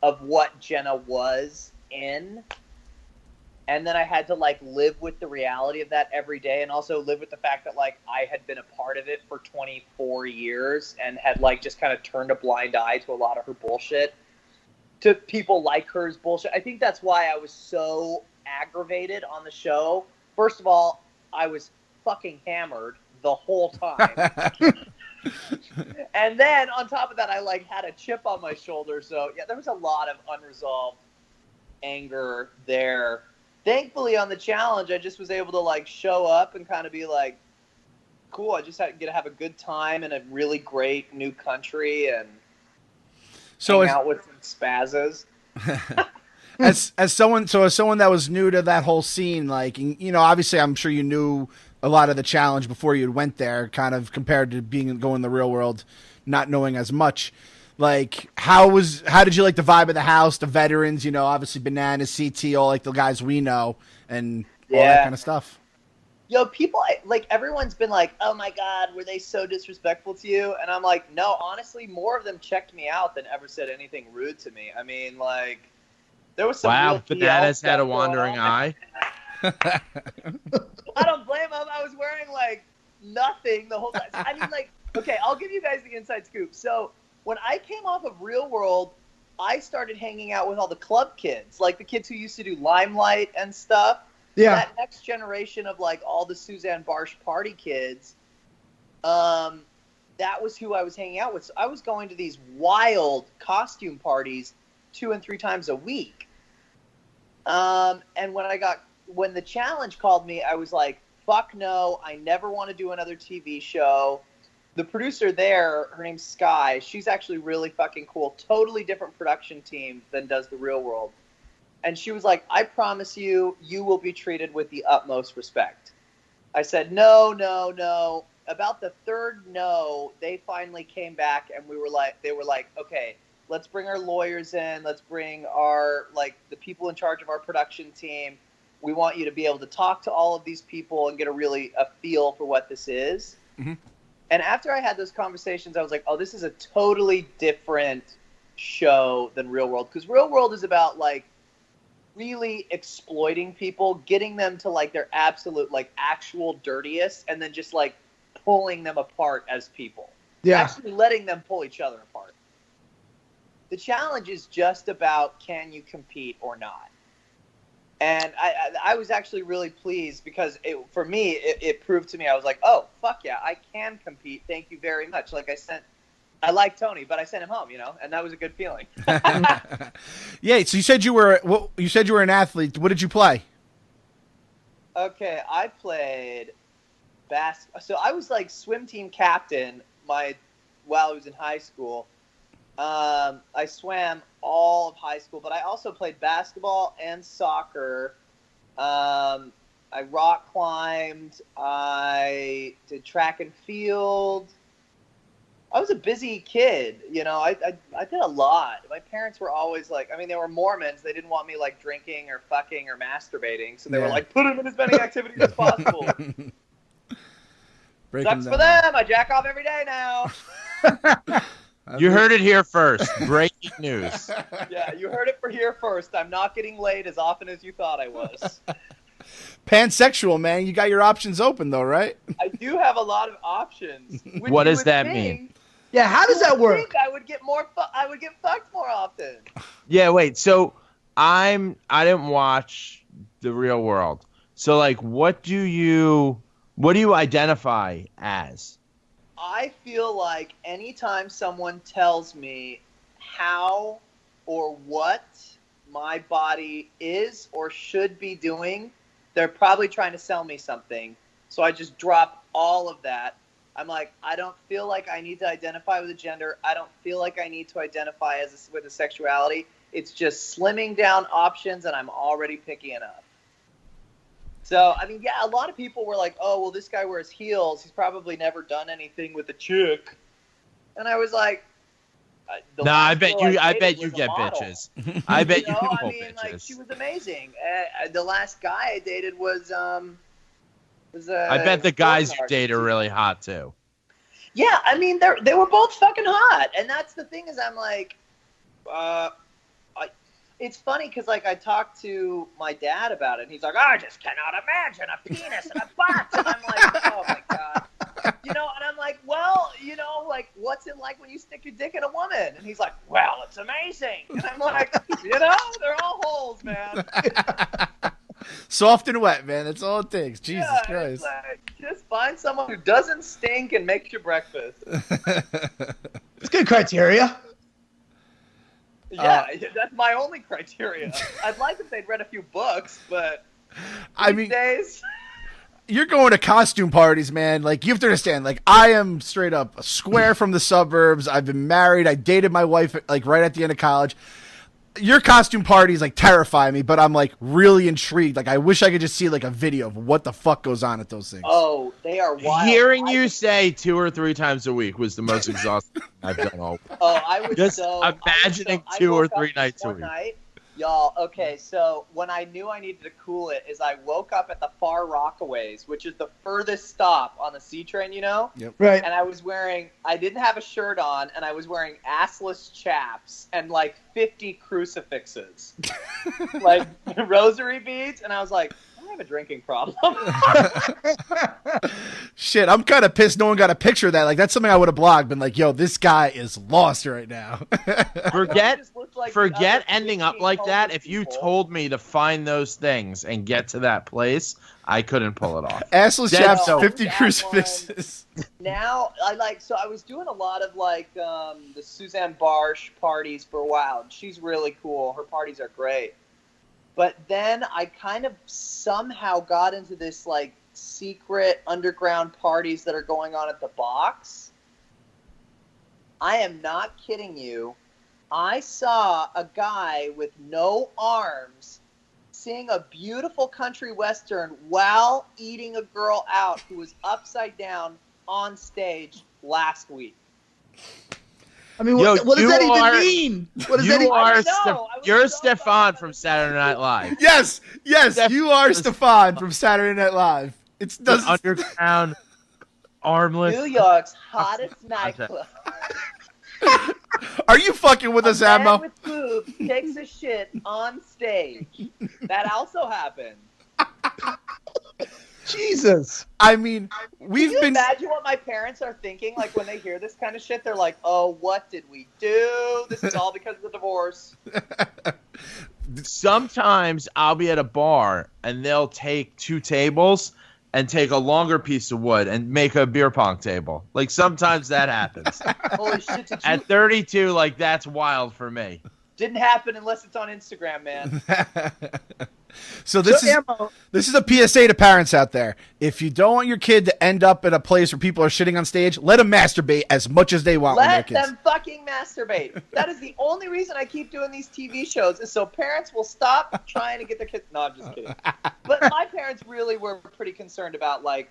of what Jenna was in. And then I had to like live with the reality of that every day, and also live with the fact that like I had been a part of it for 24 years and had like just kind of turned a blind eye to a lot of her bullshit. To people like her's bullshit. I think that's why I was so aggravated on the show. First of all, I was fucking hammered the whole time. And then on top of that, I like had a chip on my shoulder. So yeah, there was a lot of unresolved anger there. Thankfully on the challenge, I just was able to like show up and kind of be like, cool, I just get to have a good time in a really great new country and hang out with some spazzes. as someone that was new to that whole scene, like, you know, obviously I'm sure you knew a lot of the challenge before you went there, kind of compared to going in the real world, not knowing as much. Like, how did you like the vibe of the house, the veterans, you know, obviously Bananas, CT, all like the guys we know, and all that kind of stuff. Yo, people, like, everyone's been like, oh my God, were they so disrespectful to you? And I'm like, no, honestly, more of them checked me out than ever said anything rude to me. I mean, like, there was some real Bananas had a wandering eye. I don't blame him. I was wearing, like, nothing the whole time. I mean, like, okay, I'll give you guys the inside scoop. So when I came off of Real World, I started hanging out with all the club kids, like the kids who used to do Limelight and stuff. Yeah. That next generation of, like, all the Suzanne Barsh party kids, that was who I was hanging out with. So I was going to these wild costume parties 2 and 3 times a week. And when the challenge called me, I was like, fuck no, I never want to do another TV show. The producer there, her name's Sky, she's actually really fucking cool. Totally different production team than does The Real World. And she was like, I promise you, you will be treated with the utmost respect. I said, no. About the third no, they finally came back and they were like, okay, let's bring our lawyers in. Let's bring our, like, the people in charge of our production team. We want you to be able to talk to all of these people and get a feel for what this is. Mm-hmm. And after I had those conversations, I was like, oh, this is a totally different show than Real World. Because Real World is about, like, really exploiting people, getting them to, like, their absolute, like, actual dirtiest, and then just, like, pulling them apart as people. Yeah. Actually letting them pull each other apart. The challenge is just about, can you compete or not? And I was actually really pleased because for me, it proved to me, I was like, oh, fuck yeah, I can compete. Thank you very much. Like, I like Tony, but I sent him home, you know, and that was a good feeling. Yeah. So you said you were an athlete. What did you play? Okay. I played basketball. So I was like swim team captain while I was in high school. I swam all of high school, but I also played basketball and soccer. I rock climbed. I did track and field. I was a busy kid, you know. I did a lot. My parents were always like, I mean, they were Mormons. They didn't want me, like, drinking or fucking or masturbating, so they were like, put him in as many activities as possible. Sucks for them. I jack off every day now. You heard it here first. Breaking news. Yeah, you heard it here first. I'm not getting laid as often as you thought I was. Pansexual, man. You got your options open, though, right? I do have a lot of options. What does that mean? Yeah, how does that work? I would get I would get fucked more often. Yeah, wait. So I didn't watch The Real World. So, like, what do you identify as? I feel like anytime someone tells me how or what my body is or should be doing, they're probably trying to sell me something. So I just drop all of that. I'm like, I don't feel like I need to identify with a gender. I don't feel like I need to identify with a sexuality. It's just slimming down options, and I'm already picky enough. So, I mean, yeah, a lot of people were like, oh, well, this guy wears heels. He's probably never done anything with a chick. And I was like, I bet you get bitches. I bet you pull bitches. Like, she was amazing. The last guy I dated was I bet the guys you date are really hot too. Yeah, I mean, they were both fucking hot, and that's the thing is, I'm like, it's funny because, like, I talked to my dad about it, and he's like, I just cannot imagine a penis and a butt, and I'm like, oh my god, you know, and I'm like, well, you know, like, what's it like when you stick your dick in a woman? And he's like, well, it's amazing, and I'm like, you know, they're all holes, man. Soft and wet, man. That's all it takes. Jesus Christ. Like, just find someone who doesn't stink and makes you breakfast. It's good criteria. Yeah, that's my only criteria. I'd like if they'd read a few books, but these days... You're going to costume parties, man. Like, you have to understand, like, I am straight up a square from the suburbs. I've been married. I dated my wife, like, right at the end of college. your costume parties like terrify me, but I'm like really intrigued. Like I wish I could just see like a video of what the fuck goes on at those things. Oh, they are wild. Hearing you say 2 or 3 times a week was the most exhausting thing I've done all week. Oh, I was Just so imagining I 2 or woke up 3 nights a one week. night, y'all. Okay, so when I knew I needed to cool it, is I woke up at the Far Rockaways, which is the furthest stop on the C train, you know. Yep. Right. And I didn't have a shirt on, and I was wearing assless chaps and like 50 crucifixes, like rosary beads, and I was like, I have a drinking problem. Shit, I'm kind of pissed no one got a picture of that. Like, that's something I would have blogged, been like, yo, this guy is lost right now. Forget ending up like that. If you told me to find those things and get to that place, I couldn't pull it off. Assless Dead chaps, so. 50 That crucifixes. Now, I was doing a lot of like the Suzanne Barsh parties for a while. And she's really cool. Her parties are great. But then I kind of somehow got into this like secret underground parties that are going on at the Box. I am not kidding you. I saw a guy with no arms sing a beautiful country western while eating a girl out who was upside down on stage last week. I mean, Yo, what does that you even are- mean? What does You that even are I was you're so Stefan fucking from Saturday Night Live. Yes, Steph- you are Stefan from Saturday Night Live. It's The does underground, armless. New York's hottest nightclub. Are you fucking with us, A man Ammo? with boobs takes a shit on stage. That also happened. Jesus. I mean, Can we've you been. imagine what my parents are thinking? Like when they hear this kind of shit, they're like, "Oh, what did we do? This is all because of the divorce." Sometimes I'll be at a bar and they'll take 2 tables and take a longer piece of wood and make a beer pong table. Like sometimes that happens. Holy shit! At 32, like that's wild for me. Didn't happen unless it's on Instagram, man. So this is a PSA to parents out there. If you don't want your kid to end up in a place where people are shitting on stage, let them masturbate as much as they want with their Let kids. them fucking masturbate. That is the only reason I keep doing these TV shows is so parents will stop trying to get their kids. No, I'm just kidding. But my parents really were pretty concerned about like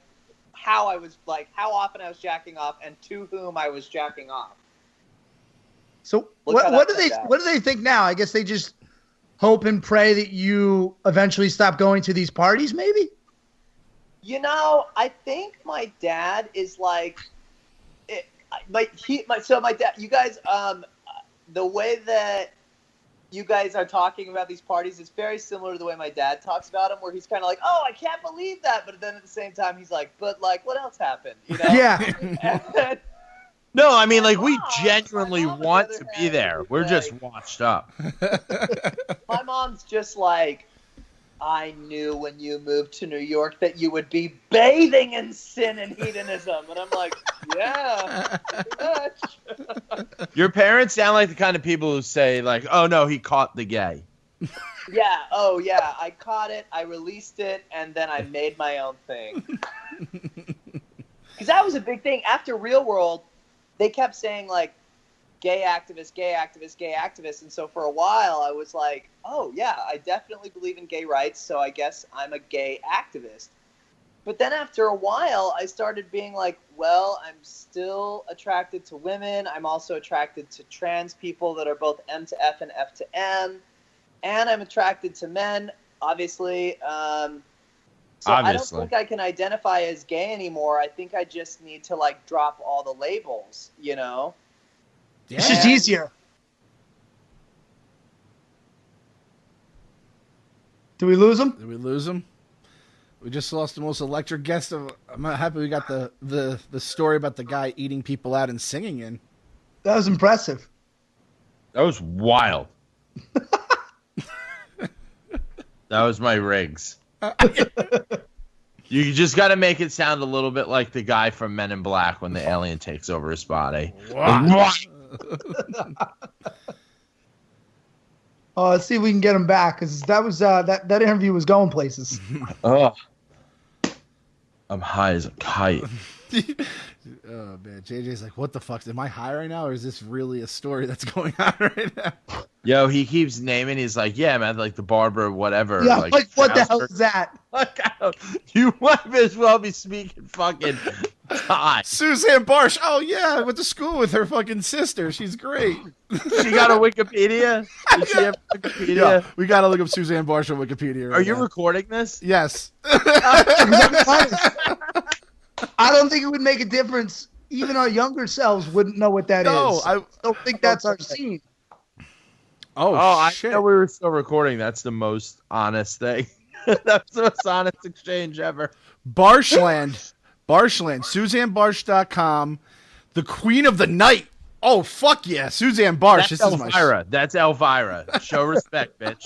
how often I was jacking off and to whom I was jacking off. So Look how what that do turned out. what do they think now? I guess they just hope and pray that you eventually stop going to these parties, maybe? You know, I think my dad is like, my dad. You guys, the way that you guys are talking about these parties is very similar to the way my dad talks about them, where he's kind of like, "Oh, I can't believe that," but then at the same time, he's like, "But like, what else happened?" You know? Yeah. No, I mean, like, we My genuinely mom, on the want other to be hand, there. was We're like- just washed up. My mom's just like, I knew when you moved to New York that you would be bathing in sin and hedonism. And I'm like, yeah, pretty much. Your parents sound like the kind of people who say, like, oh, no, he caught the gay. Yeah, oh yeah, I caught it, I released it, and then I made my own thing. Because that was a big thing. After Real World, they kept saying, like, gay activist, gay activist, gay activist. And so for a while, I was like, oh, yeah, I definitely believe in gay rights, so I guess I'm a gay activist. But then after a while, I started being like, well, I'm still attracted to women. I'm also attracted to trans people that are both M to F and F to M. And I'm attracted to men, obviously. So I don't think I can identify as gay anymore. I think I just need to, like, drop all the labels, you know? Yeah. It's just easier. Do we lose them? Did we lose him? We just lost the most electric guest of. I'm happy we got the story about the guy eating people out and singing in. That was impressive. That was wild. That was my rigs. You just got to make it sound a little bit like the guy from Men in Black when the alien takes over his body. Oh, let's see if we can get him back, because that was that interview was going places. Oh, I'm high as a kite. Oh man, JJ's like, what the fuck? Am I high right now, or is this really a story that's going on right now? Yo, he keeps naming. He's like, yeah, man, like the barber, whatever. Yeah, like what the hell is that? Like, you might as well be speaking fucking Thai. Suzanne Barsh. Oh yeah, I went to school with her fucking sister. She's great. She got a Wikipedia. Did she have Wikipedia? Yeah, we gotta look up Suzanne Barsh on Wikipedia. Right Are you now. recording this? Yes. I don't think it would make a difference. Even our younger selves wouldn't know what that is. No, I don't think that's our scene. Oh, I shit. know we were still recording. That's the most honest thing. That's the most honest exchange ever. Barshland. SuzanneBarsh.com. The Queen of the Night. Oh, fuck yeah. Suzanne Barsh. That's This is Elvira. That's Elvira. Show respect, bitch.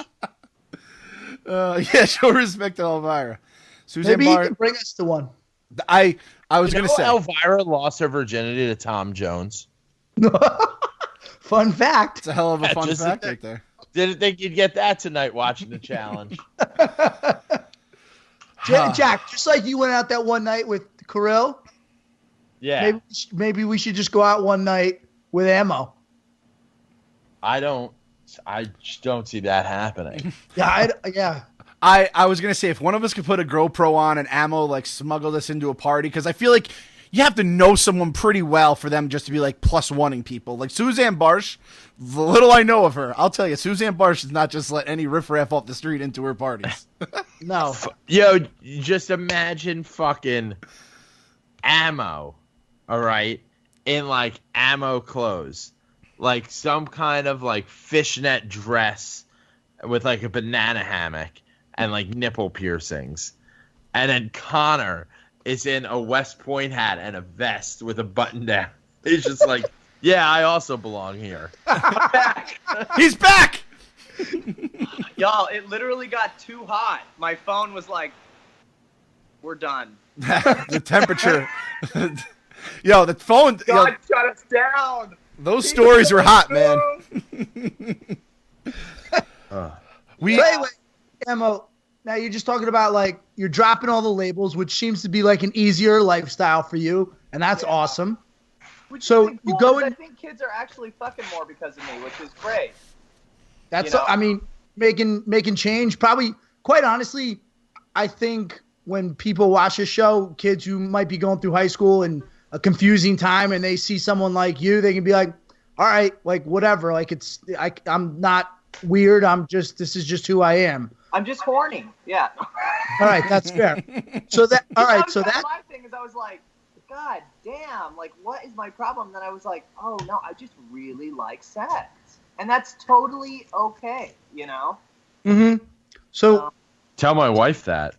Yeah, show respect to Elvira. Suzanne Maybe you Barsh. can bring us to one. I was going to say. Elvira lost her virginity to Tom Jones. Fun fact. It's a hell of a Yeah, fun just- fact right there. Didn't think you'd get that tonight watching the challenge. Jack, just like you went out that one night with Kirill, Yeah. maybe we should just go out one night with Ammo. I just don't see that happening. Yeah. I was going to say, if one of us could put a GoPro on and Ammo, like, smuggle this into a party, because I feel like you have to know someone pretty well for them just to be, like, +1ing people. Like, Suzanne Barsh, the little I know of her, I'll tell you, Suzanne Barsh does not just let any riffraff off the street into her parties. No. Yo, just imagine fucking Ammo, all right, in, like, Ammo clothes. Like, some kind of, like, fishnet dress with, like, a banana hammock and, like, nipple piercings. And then Connor is in a West Point hat and a vest with a button down. He's just like, yeah, I also belong here. He's back! Y'all, it literally got too hot. My phone was like, we're done. The temperature. Yo, the phone. God Yo, shut us down. those stories were hot, man. But anyway, Ammo, now you're just talking about, like, you're dropping all the labels, which seems to be, like, an easier lifestyle for you, and that's awesome. Which So, is you cool, go 'cause in- I think kids are actually fucking more because of me, which is great. That's, You know? I mean, making change. Probably, quite honestly, I think when people watch this show, kids who might be going through high school and a confusing time, and they see someone like you, they can be like, all right, like, whatever. Like, I'm not weird. This is just who I am. I'm just horny. Yeah. All right, that's fair. So that, all right, That so was that, my thing is I was like, God damn, like, what is my problem? Then I was like, oh no, I just really like sex, and that's totally okay, you know. mm-hmm. So, Tell my wife that.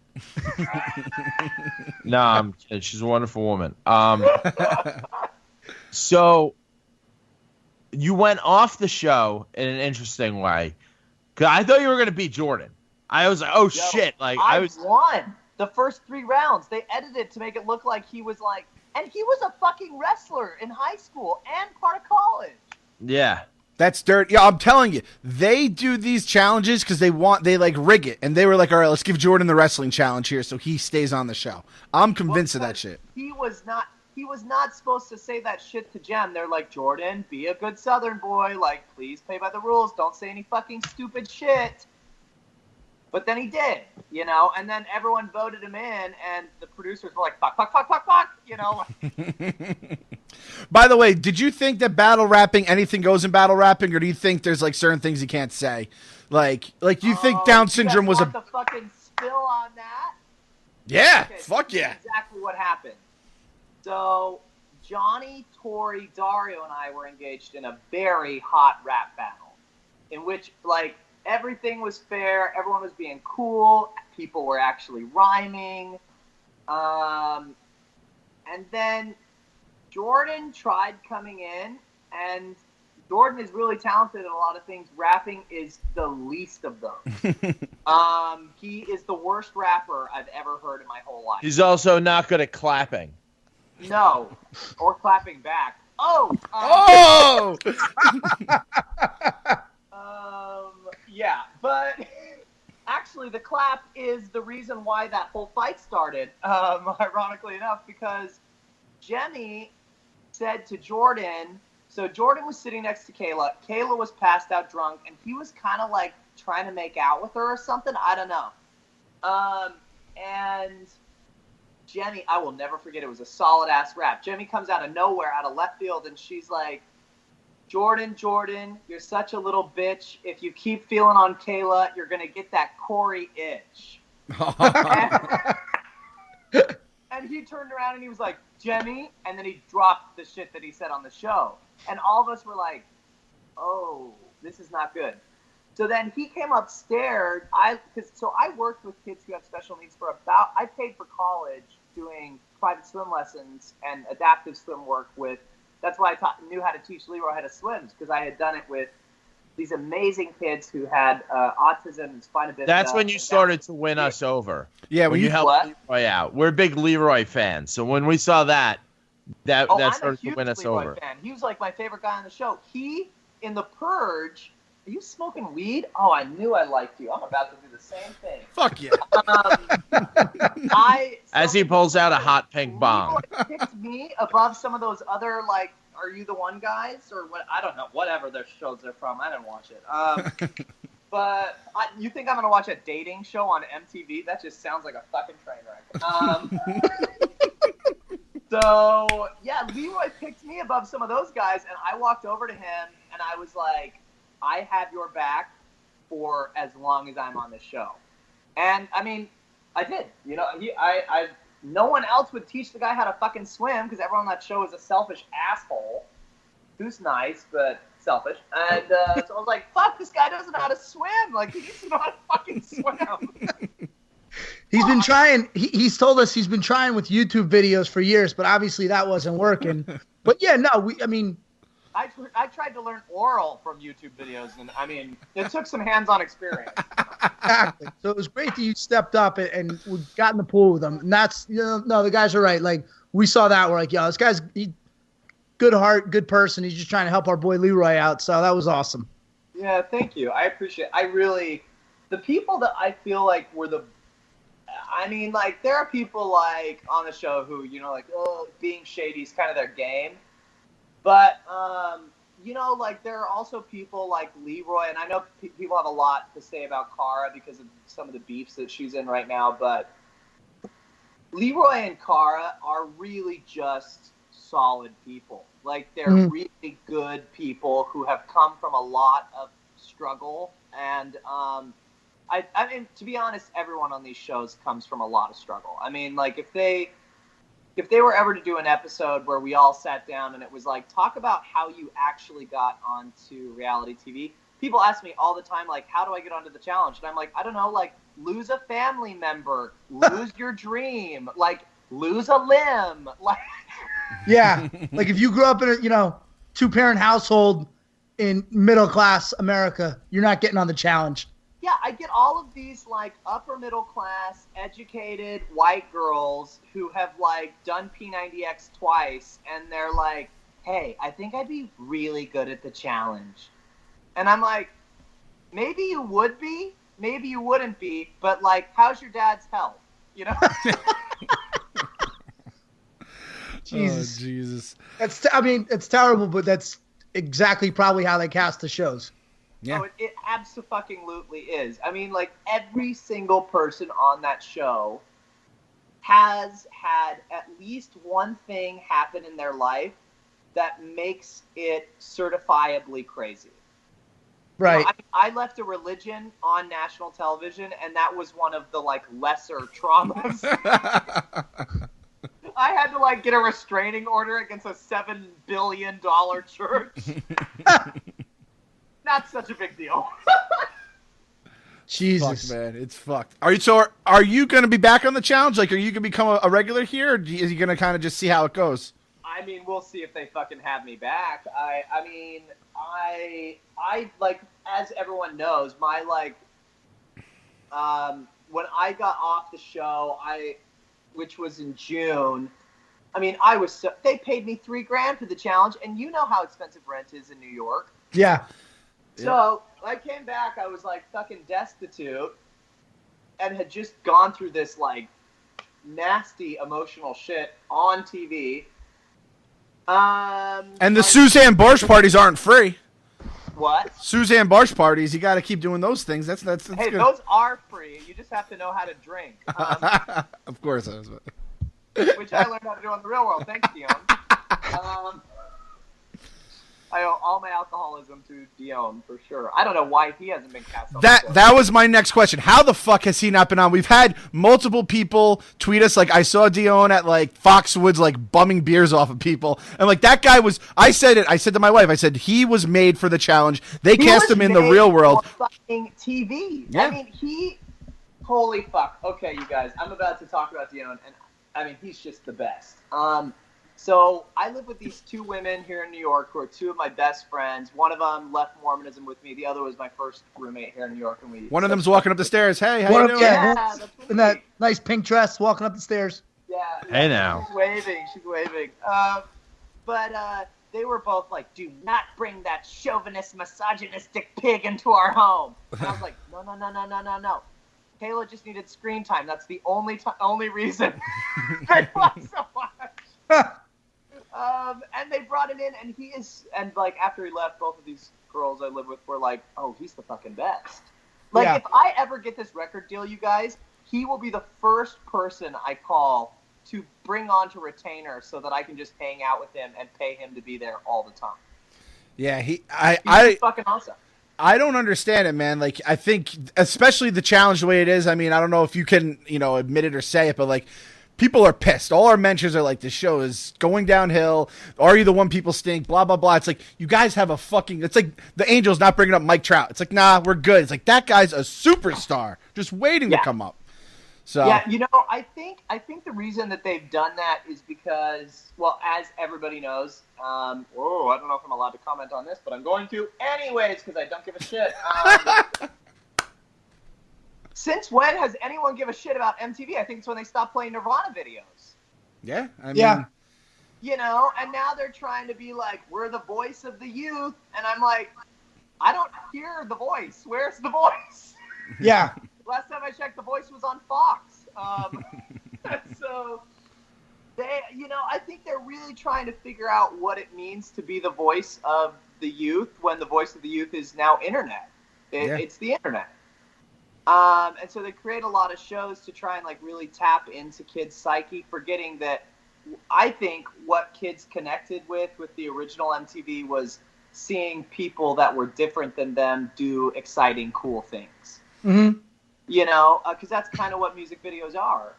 No, I'm kidding. She's a wonderful woman. So you went off the show in an interesting way. 'Cause I thought you were gonna beat Jordan. I was like, oh Yo, shit! Like I won the first 3 rounds. They edited it to make it look like he was like, and he was a fucking wrestler in high school and part of college. yeah. That's dirt. Yeah, I'm telling you, they do these challenges because they like rig it, and they were like, all right, let's give Jordan the wrestling challenge here, so he stays on the show. I'm convinced of that shit. He was not supposed to say that shit to Jem. They're like, Jordan, be a good Southern boy. Like, please play by the rules. Don't say any fucking stupid shit. But then he did, you know, and then everyone voted him in, and the producers were like, fuck, fuck, fuck, fuck, fuck, you know. By the way, did you think that battle rapping, anything goes in battle rapping, or do you think there's like certain things you can't say? Like you think Down syndrome was you guys want the fucking spill on that? Yeah, Okay, fuck this is yeah. exactly what happened. So Johnny, Tori, Dario, and I were engaged in a very hot rap battle, in which, like, everything was fair. Everyone was being cool. People were actually rhyming. And then Jordan tried coming in, and Jordan is really talented in a lot of things. Rapping is the least of them. He is the worst rapper I've ever heard in my whole life. He's also not good at clapping. No, or clapping back. Oh! Yeah, but actually the clap is the reason why that whole fight started, ironically enough, because Jemmy said to Jordan, So Jordan was sitting next to Kayla. Kayla was passed out drunk, and he was kind of like trying to make out with her or something. I don't know. And Jenny, I will never forget, it was a solid-ass rap. Jenny comes out of nowhere, out of left field, and she's like, Jordan, you're such a little bitch. If you keep feeling on Kayla, you're going to get that Corey itch. And he turned around and he was like, Jenny, and then he dropped the shit that he said on the show. And all of us were like, oh, this is not good. So then he came upstairs. So I worked with kids who have special needs I paid for college doing private swim lessons and adaptive swim work with, that's why I knew how to teach Leroy how to swim, because I had done it with these amazing kids who had autism and spina bifida. That's when you started to win us over. Yeah, when you helped Leroy out. We're big Leroy fans, so when we saw that started to win us over. Fan. He was like my favorite guy on the show. He, in The Purge, are you smoking weed? Oh, I knew I liked you. I'm about to do the same thing. Fuck yeah. As he pulls out a hot pink bong. Leroy picked me above some of those other, like, Are You the One guys? Or what? I don't know. Whatever their shows they're from. I didn't watch it. But you think I'm going to watch a dating show on MTV? That just sounds like a fucking train wreck. So, yeah, Leroy picked me above some of those guys, and I walked over to him, and I was like, I have your back for as long as I'm on this show. And, I mean, I did. You know, no one else would teach the guy how to fucking swim, because everyone on that show is a selfish asshole who's nice, but selfish. And so I was like, fuck, this guy doesn't know how to swim. Like, he needs to know how to fucking swim. He's been trying. He's told us he's been trying with YouTube videos for years, but obviously that wasn't working. But yeah, no, I tried to learn oral from YouTube videos, and I mean, it took some hands-on experience. Exactly. So it was great that you stepped up and we got in the pool with them. And that's, no, the guys are right. Like, we saw that. We're like, this guy's good heart, good person. He's just trying to help our boy Leroy out. So that was awesome. Yeah, thank you. I appreciate it. The people that I feel like were there are people like on the show who, being shady is kind of their game. But, there are also people like Leroy, and I know people have a lot to say about Cara because of some of the beefs that she's in right now, but Leroy and Cara are really just solid people. Like, they're really good people who have come from a lot of struggle, and I mean, to be honest, everyone on these shows comes from a lot of struggle. I mean, like, if they were ever to do an episode where we all sat down and it was like, talk about how you actually got onto reality TV. People ask me all the time, like, how do I get onto the challenge? And I'm like, I don't know, like, lose a family member, lose your dream, like, lose a limb. Like, yeah. Like, if you grew up in a, two-parent household in middle-class America, you're not getting on the challenge. Yeah, I get all of these, like, upper-middle-class, educated white girls who have, like, done P90X twice, and they're like, hey, I think I'd be really good at the challenge. And I'm like, maybe you would be, maybe you wouldn't be, but, like, how's your dad's health? You know? Jesus. Oh, Jesus. It's terrible, but that's exactly probably how they cast the shows. Yeah. Oh, it abso-fucking-lutely is. I mean, like, every single person on that show has had at least one thing happen in their life that makes it certifiably crazy. Right. I left a religion on national television, and that was one of the, like, lesser traumas. I had to, like, get a restraining order against a $7 billion church. Not such a big deal. Jesus, fuck, man, it's fucked. Are you going to be back on the challenge? Like, are you going to become a regular here, or is you going to kind of just see how it goes? I mean, we'll see if they fucking have me back. I mean, like, as everyone knows, my, like, when I got off the show, which was in June, I mean, they paid me $3,000 for the challenge, and you know how expensive rent is in New York. Yeah. So I came back, I was like fucking destitute and had just gone through this like nasty emotional shit on TV. And the Suzanne Barsh parties aren't free. What? Suzanne Barsh parties, you got to keep doing those things. That's Hey, good. those are free. You just have to know how to drink. Of course, I was. Which I learned how to do in the real world. Thanks, Dionne. I owe all my alcoholism to Dionne for sure. I don't know why he hasn't been cast off. That was my next question. How the fuck has he not been on? We've had multiple people tweet us. Like, I saw Dionne at like Foxwoods, like bumming beers off of people, and like that guy was. I said to my wife. I said he was made for the challenge. They cast him in the real world. Fucking TV. Yeah. I mean, holy fuck. Okay, you guys. I'm about to talk about Dionne, and I mean, he's just the best. So I live with these two women here in New York who are two of my best friends. One of them left Mormonism with me. The other was my first roommate here in New York. And one of them's walking up the stairs. Hey, how you doing? Yeah, in that nice pink dress, walking up the stairs. Yeah. Hey now. She's waving. But they were both like, do not bring that chauvinist, misogynistic pig into our home. And I was like, no. Kayla just needed screen time. That's the only reason they love so much. And they brought him in, and like after he left, both of these girls I live with were like, oh, he's the fucking best. Like, if I ever get this record deal, you guys, he will be the first person I call to bring on to retainer so that I can just hang out with him and pay him to be there all the time. Yeah, he's fucking awesome. I don't understand it, man. Like, I think, especially the challenge the way it is, I mean, I don't know if you can, admit it or say it, but like, people are pissed. All our mentions are like, this show is going downhill. Are you the one people stink? Blah, blah, blah. It's like, you guys have it's like the Angels not bringing up Mike Trout. It's like, nah, we're good. It's like, that guy's a superstar just waiting to come up. So yeah, I think the reason that they've done that is because, well, as everybody knows, I don't know if I'm allowed to comment on this, but I'm going to anyways because I don't give a shit. Since when has anyone give a shit about MTV? I think it's when they stopped playing Nirvana videos. Yeah, I mean, and now they're trying to be like, we're the voice of the youth, and I'm like, I don't hear the voice. Where's the voice? Yeah. Last time I checked, the voice was on Fox. So they, I think they're really trying to figure out what it means to be the voice of the youth when the voice of the youth is now internet. It's the internet. And so they create a lot of shows to try and like really tap into kids' psyche, forgetting that I think what kids connected with the original MTV was seeing people that were different than them do exciting, cool things. Mm-hmm. Because that's kind of what music videos are.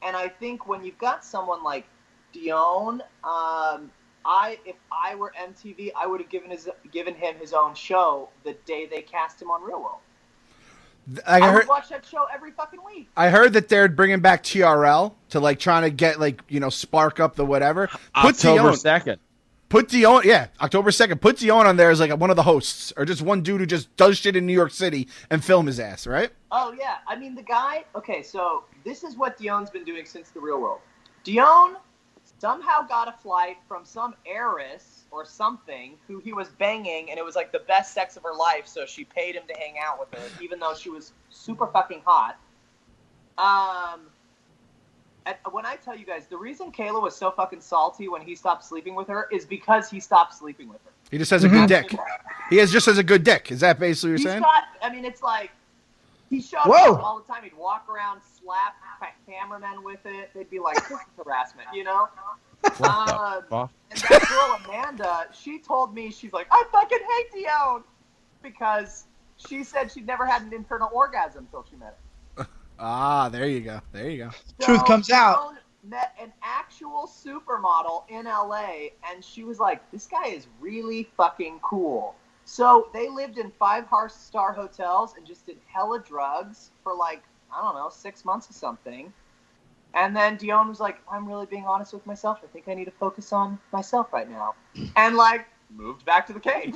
And I think when you've got someone like Dionne, if I were MTV, I would have given him his own show the day they cast him on Real World. I would watch that show every fucking week. I heard that they're bringing back TRL to like trying to get like spark up the whatever. October 2nd. Put Dionne, October 2nd. Put Dionne on there as like one of the hosts, or just one dude who just does shit in New York City and film his ass, right? Oh yeah, I mean the guy. Okay, so this is what Dionne's been doing since the Real World. Dionne somehow got a flight from some heiress or something who he was banging, and it was like the best sex of her life, so she paid him to hang out with her, even though she was super fucking hot. When I tell you guys, the reason Kayla was so fucking salty when he stopped sleeping with her is because he stopped sleeping with her. He just has a good dick. He just has a good dick. Is that basically what you're saying? It's like, he showed up all the time. He'd walk around, slap cameramen with it. They'd be like, this is harassment, And that girl, Amanda, she told me, she's like, I fucking hate Dionne. Because she said she'd never had an internal orgasm until she met him. Ah, there you go. So truth comes out. Dionne met an actual supermodel in LA, and she was like, this guy is really fucking cool. So they lived in 5-star hotels and just did hella drugs for like, I don't know, 6 months or something. And then Dionne was like, I'm really being honest with myself. I think I need to focus on myself right now. And like, moved back to the cage.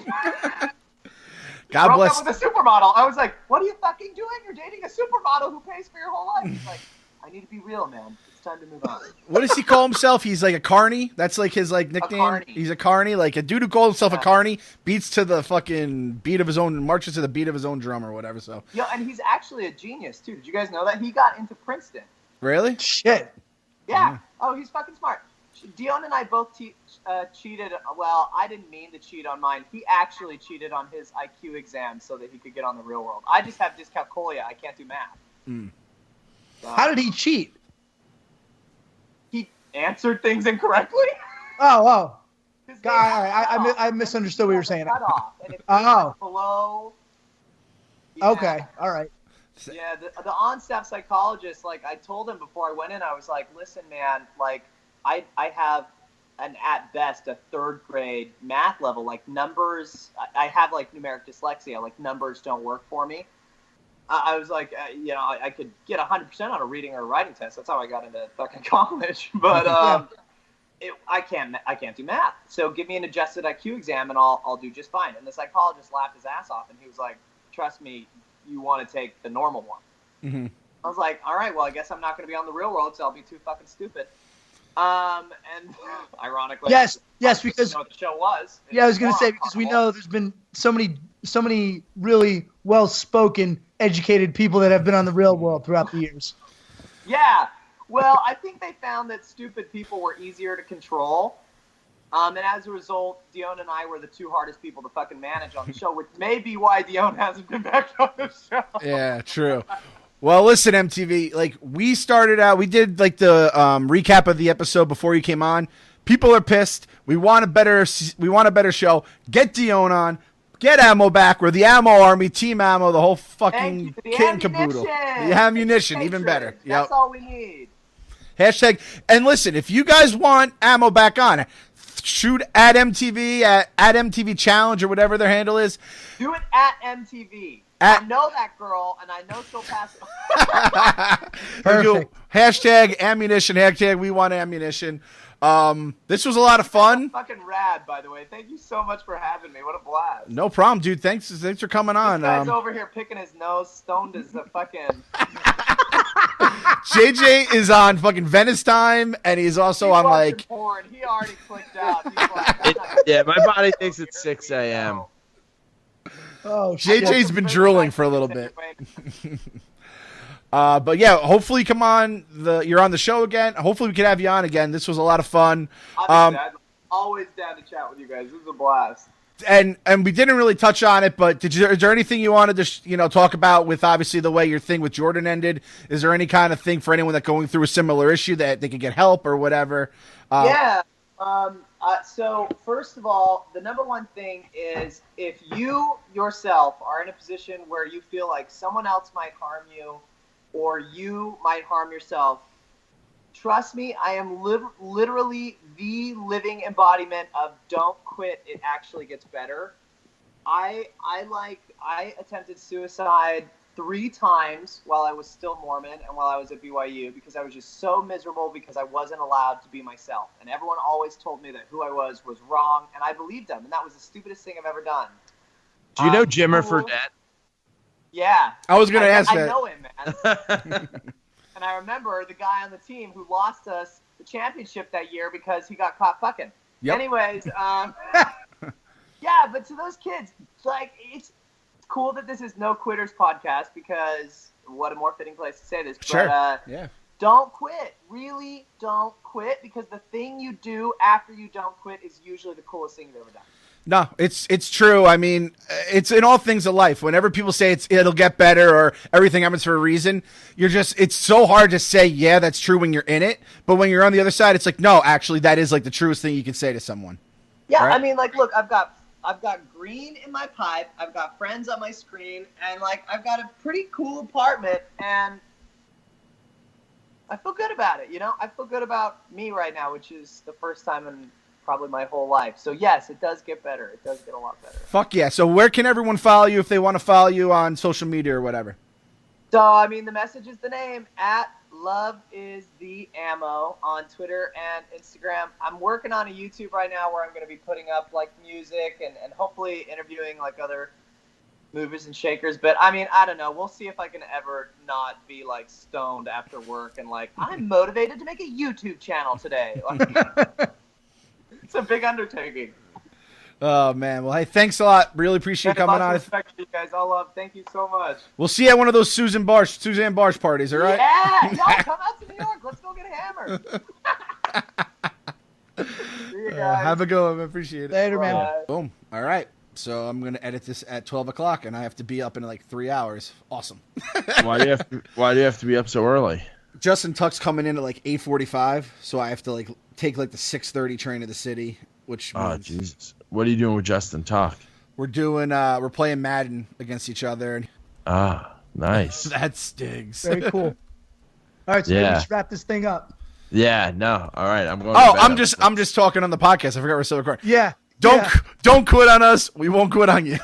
God bless. Broke up with a supermodel. I was like, what are you fucking doing? You're dating a supermodel who pays for your whole life. He's like, I need to be real, man. It's time to move on. What does he call himself? He's like a carny? That's like his like nickname? He's a carny? Like a dude who calls himself a carny beats to the fucking beat of his own, marches to the beat of his own drum or whatever, so. Yeah, and he's actually a genius, too. Did you guys know that? He got into Princeton. Really? Shit. Yeah. Oh, he's fucking smart. Dionne and I both cheated. Well, I didn't mean to cheat on mine. He actually cheated on his IQ exam so that he could get on the real world. I just have dyscalculia. I can't do math. So, How did he cheat? he answered things incorrectly. Oh. His God, name was cut off. I misunderstood what you were saying. Cut off. And if Oh. below. Yeah. Okay. All right. Yeah, the on-staff psychologist, like, I told him before I went in, I was like, listen, man, like, I have at best a third grade math level, like numbers. I have like numeric dyslexia, like numbers don't work for me. I was like, I could get 100% on a reading or a writing test. That's how I got into fucking college. But I can't do math. So give me an adjusted IQ exam and I'll do just fine. And the psychologist laughed his ass off and he was like, trust me, you want to take the normal one. Mm-hmm. I was like, all right, well, I guess I'm not going to be on the real world, so I'll be too fucking stupid. And ironically, Yes, I because didn't know what the show was. I was going to say, because we know there's been so many really well-spoken, educated people that have been on the real world throughout the years. Yeah, well, I think they found that stupid people were easier to control. And as a result, Dionne and I were the two hardest people to fucking manage on the show, which may be why Dionne hasn't been back on the show. Yeah, true. Well, listen, MTV, like we started out, we did like the recap of the episode before you came on. People are pissed. We want a better show. Get Dionne on. Get Ammo back. We're the Ammo Army, Team Ammo, the whole fucking kit and caboodle. The ammunition, even better. That's all we need. Hashtag. And listen, if you guys want Ammo back on, shoot at MTV, at MTV Challenge or whatever their handle is. Do it at MTV. I know that girl, and I know she'll pass it. Perfect. Hashtag ammunition. Hashtag we want ammunition. This was a lot of fun. Fucking rad, by the way. Thank you so much for having me. What a blast. No problem, dude. Thanks for coming on. This guy's over here picking his nose, stoned as a fucking... JJ is on fucking Venice time, and he's also on like... Porn. He already clicked out. He's like, yeah, my body thinks it's 6 a.m. Oh, shit. JJ's been drooling for a little bit. But yeah, hopefully come on. You're on the show again. Hopefully we can have you on again. This was a lot of fun. I'm always down to chat with you guys. This is a blast. And we didn't really touch on it, but is there anything you wanted to talk about with obviously the way your thing with Jordan ended? Is there any kind of thing for anyone that's going through a similar issue that they could get help or whatever? Yeah. So first of all, the number one thing is if you yourself are in a position where you feel like someone else might harm you or you might harm yourself, trust me, I am literally the living embodiment of don't quit. It actually gets better. I attempted suicide 3 times while I was still Mormon and while I was at BYU because I was just so miserable because I wasn't allowed to be myself. And everyone always told me that who I was wrong, and I believed them. And that was the stupidest thing I've ever done. Do you know Jimmer Fredette? Yeah. I was going to ask that. I know him, man. And I remember the guy on the team who lost us the championship that year because he got caught fucking. Yep. Anyways, yeah, but to those kids, like, it's cool that this is No Quitters podcast because what a more fitting place to say this. Sure. But, yeah. Don't quit. Really don't quit because the thing you do after you don't quit is usually the coolest thing you've ever done. No, it's true. I mean, it's in all things of life. Whenever people say it'll get better or everything happens for a reason, it's so hard to say, yeah, that's true when you're in it. But when you're on the other side, it's like, no, actually, that is like the truest thing you can say to someone. Yeah, right? I mean, like, look, I've got green in my pipe, I've got friends on my screen, and like I've got a pretty cool apartment, and I feel good about it. I feel good about me right now, which is the first time in probably my whole life. So yes, it does get better. It does get a lot better. Fuck yeah. So where can everyone follow you if they want to follow you on social media or whatever? So, I mean, the message is the name, at Love is the Ammo on Twitter and Instagram. I'm working on a YouTube right now where I'm going to be putting up like music and hopefully interviewing like other movers and shakers. But I mean, I don't know. We'll see if I can ever not be like stoned after work and like, I'm motivated to make a YouTube channel today. Like, it's a big undertaking. Oh, man. Well, hey, thanks a lot. Really appreciate you coming on. Respect you guys. All love. Thank you so much. We'll see you at one of those Suzanne Barsh parties, all right? Yeah. No, come out to New York. Let's go get hammered. you guys. Have a good one. I appreciate it. Later, man. Bye. Boom. All right. So I'm gonna edit this at 12 o'clock, and I have to be up in like 3 hours. Awesome. Why do you have to be up so early? Justin Tuck's coming in at like 8:45, so I have to like take like the 6:30 train to the city, which Oh means Jesus! What are you doing with Justin Tuck? we're playing Madden against each other, and Ah, nice. that stings. Very cool. All right, so maybe we should wrap this thing up. Yeah, no. All right, I'm going. Oh, to bed. I'm just talking on the podcast. I forgot we're still recording. Yeah. Don't quit on us. We won't quit on you.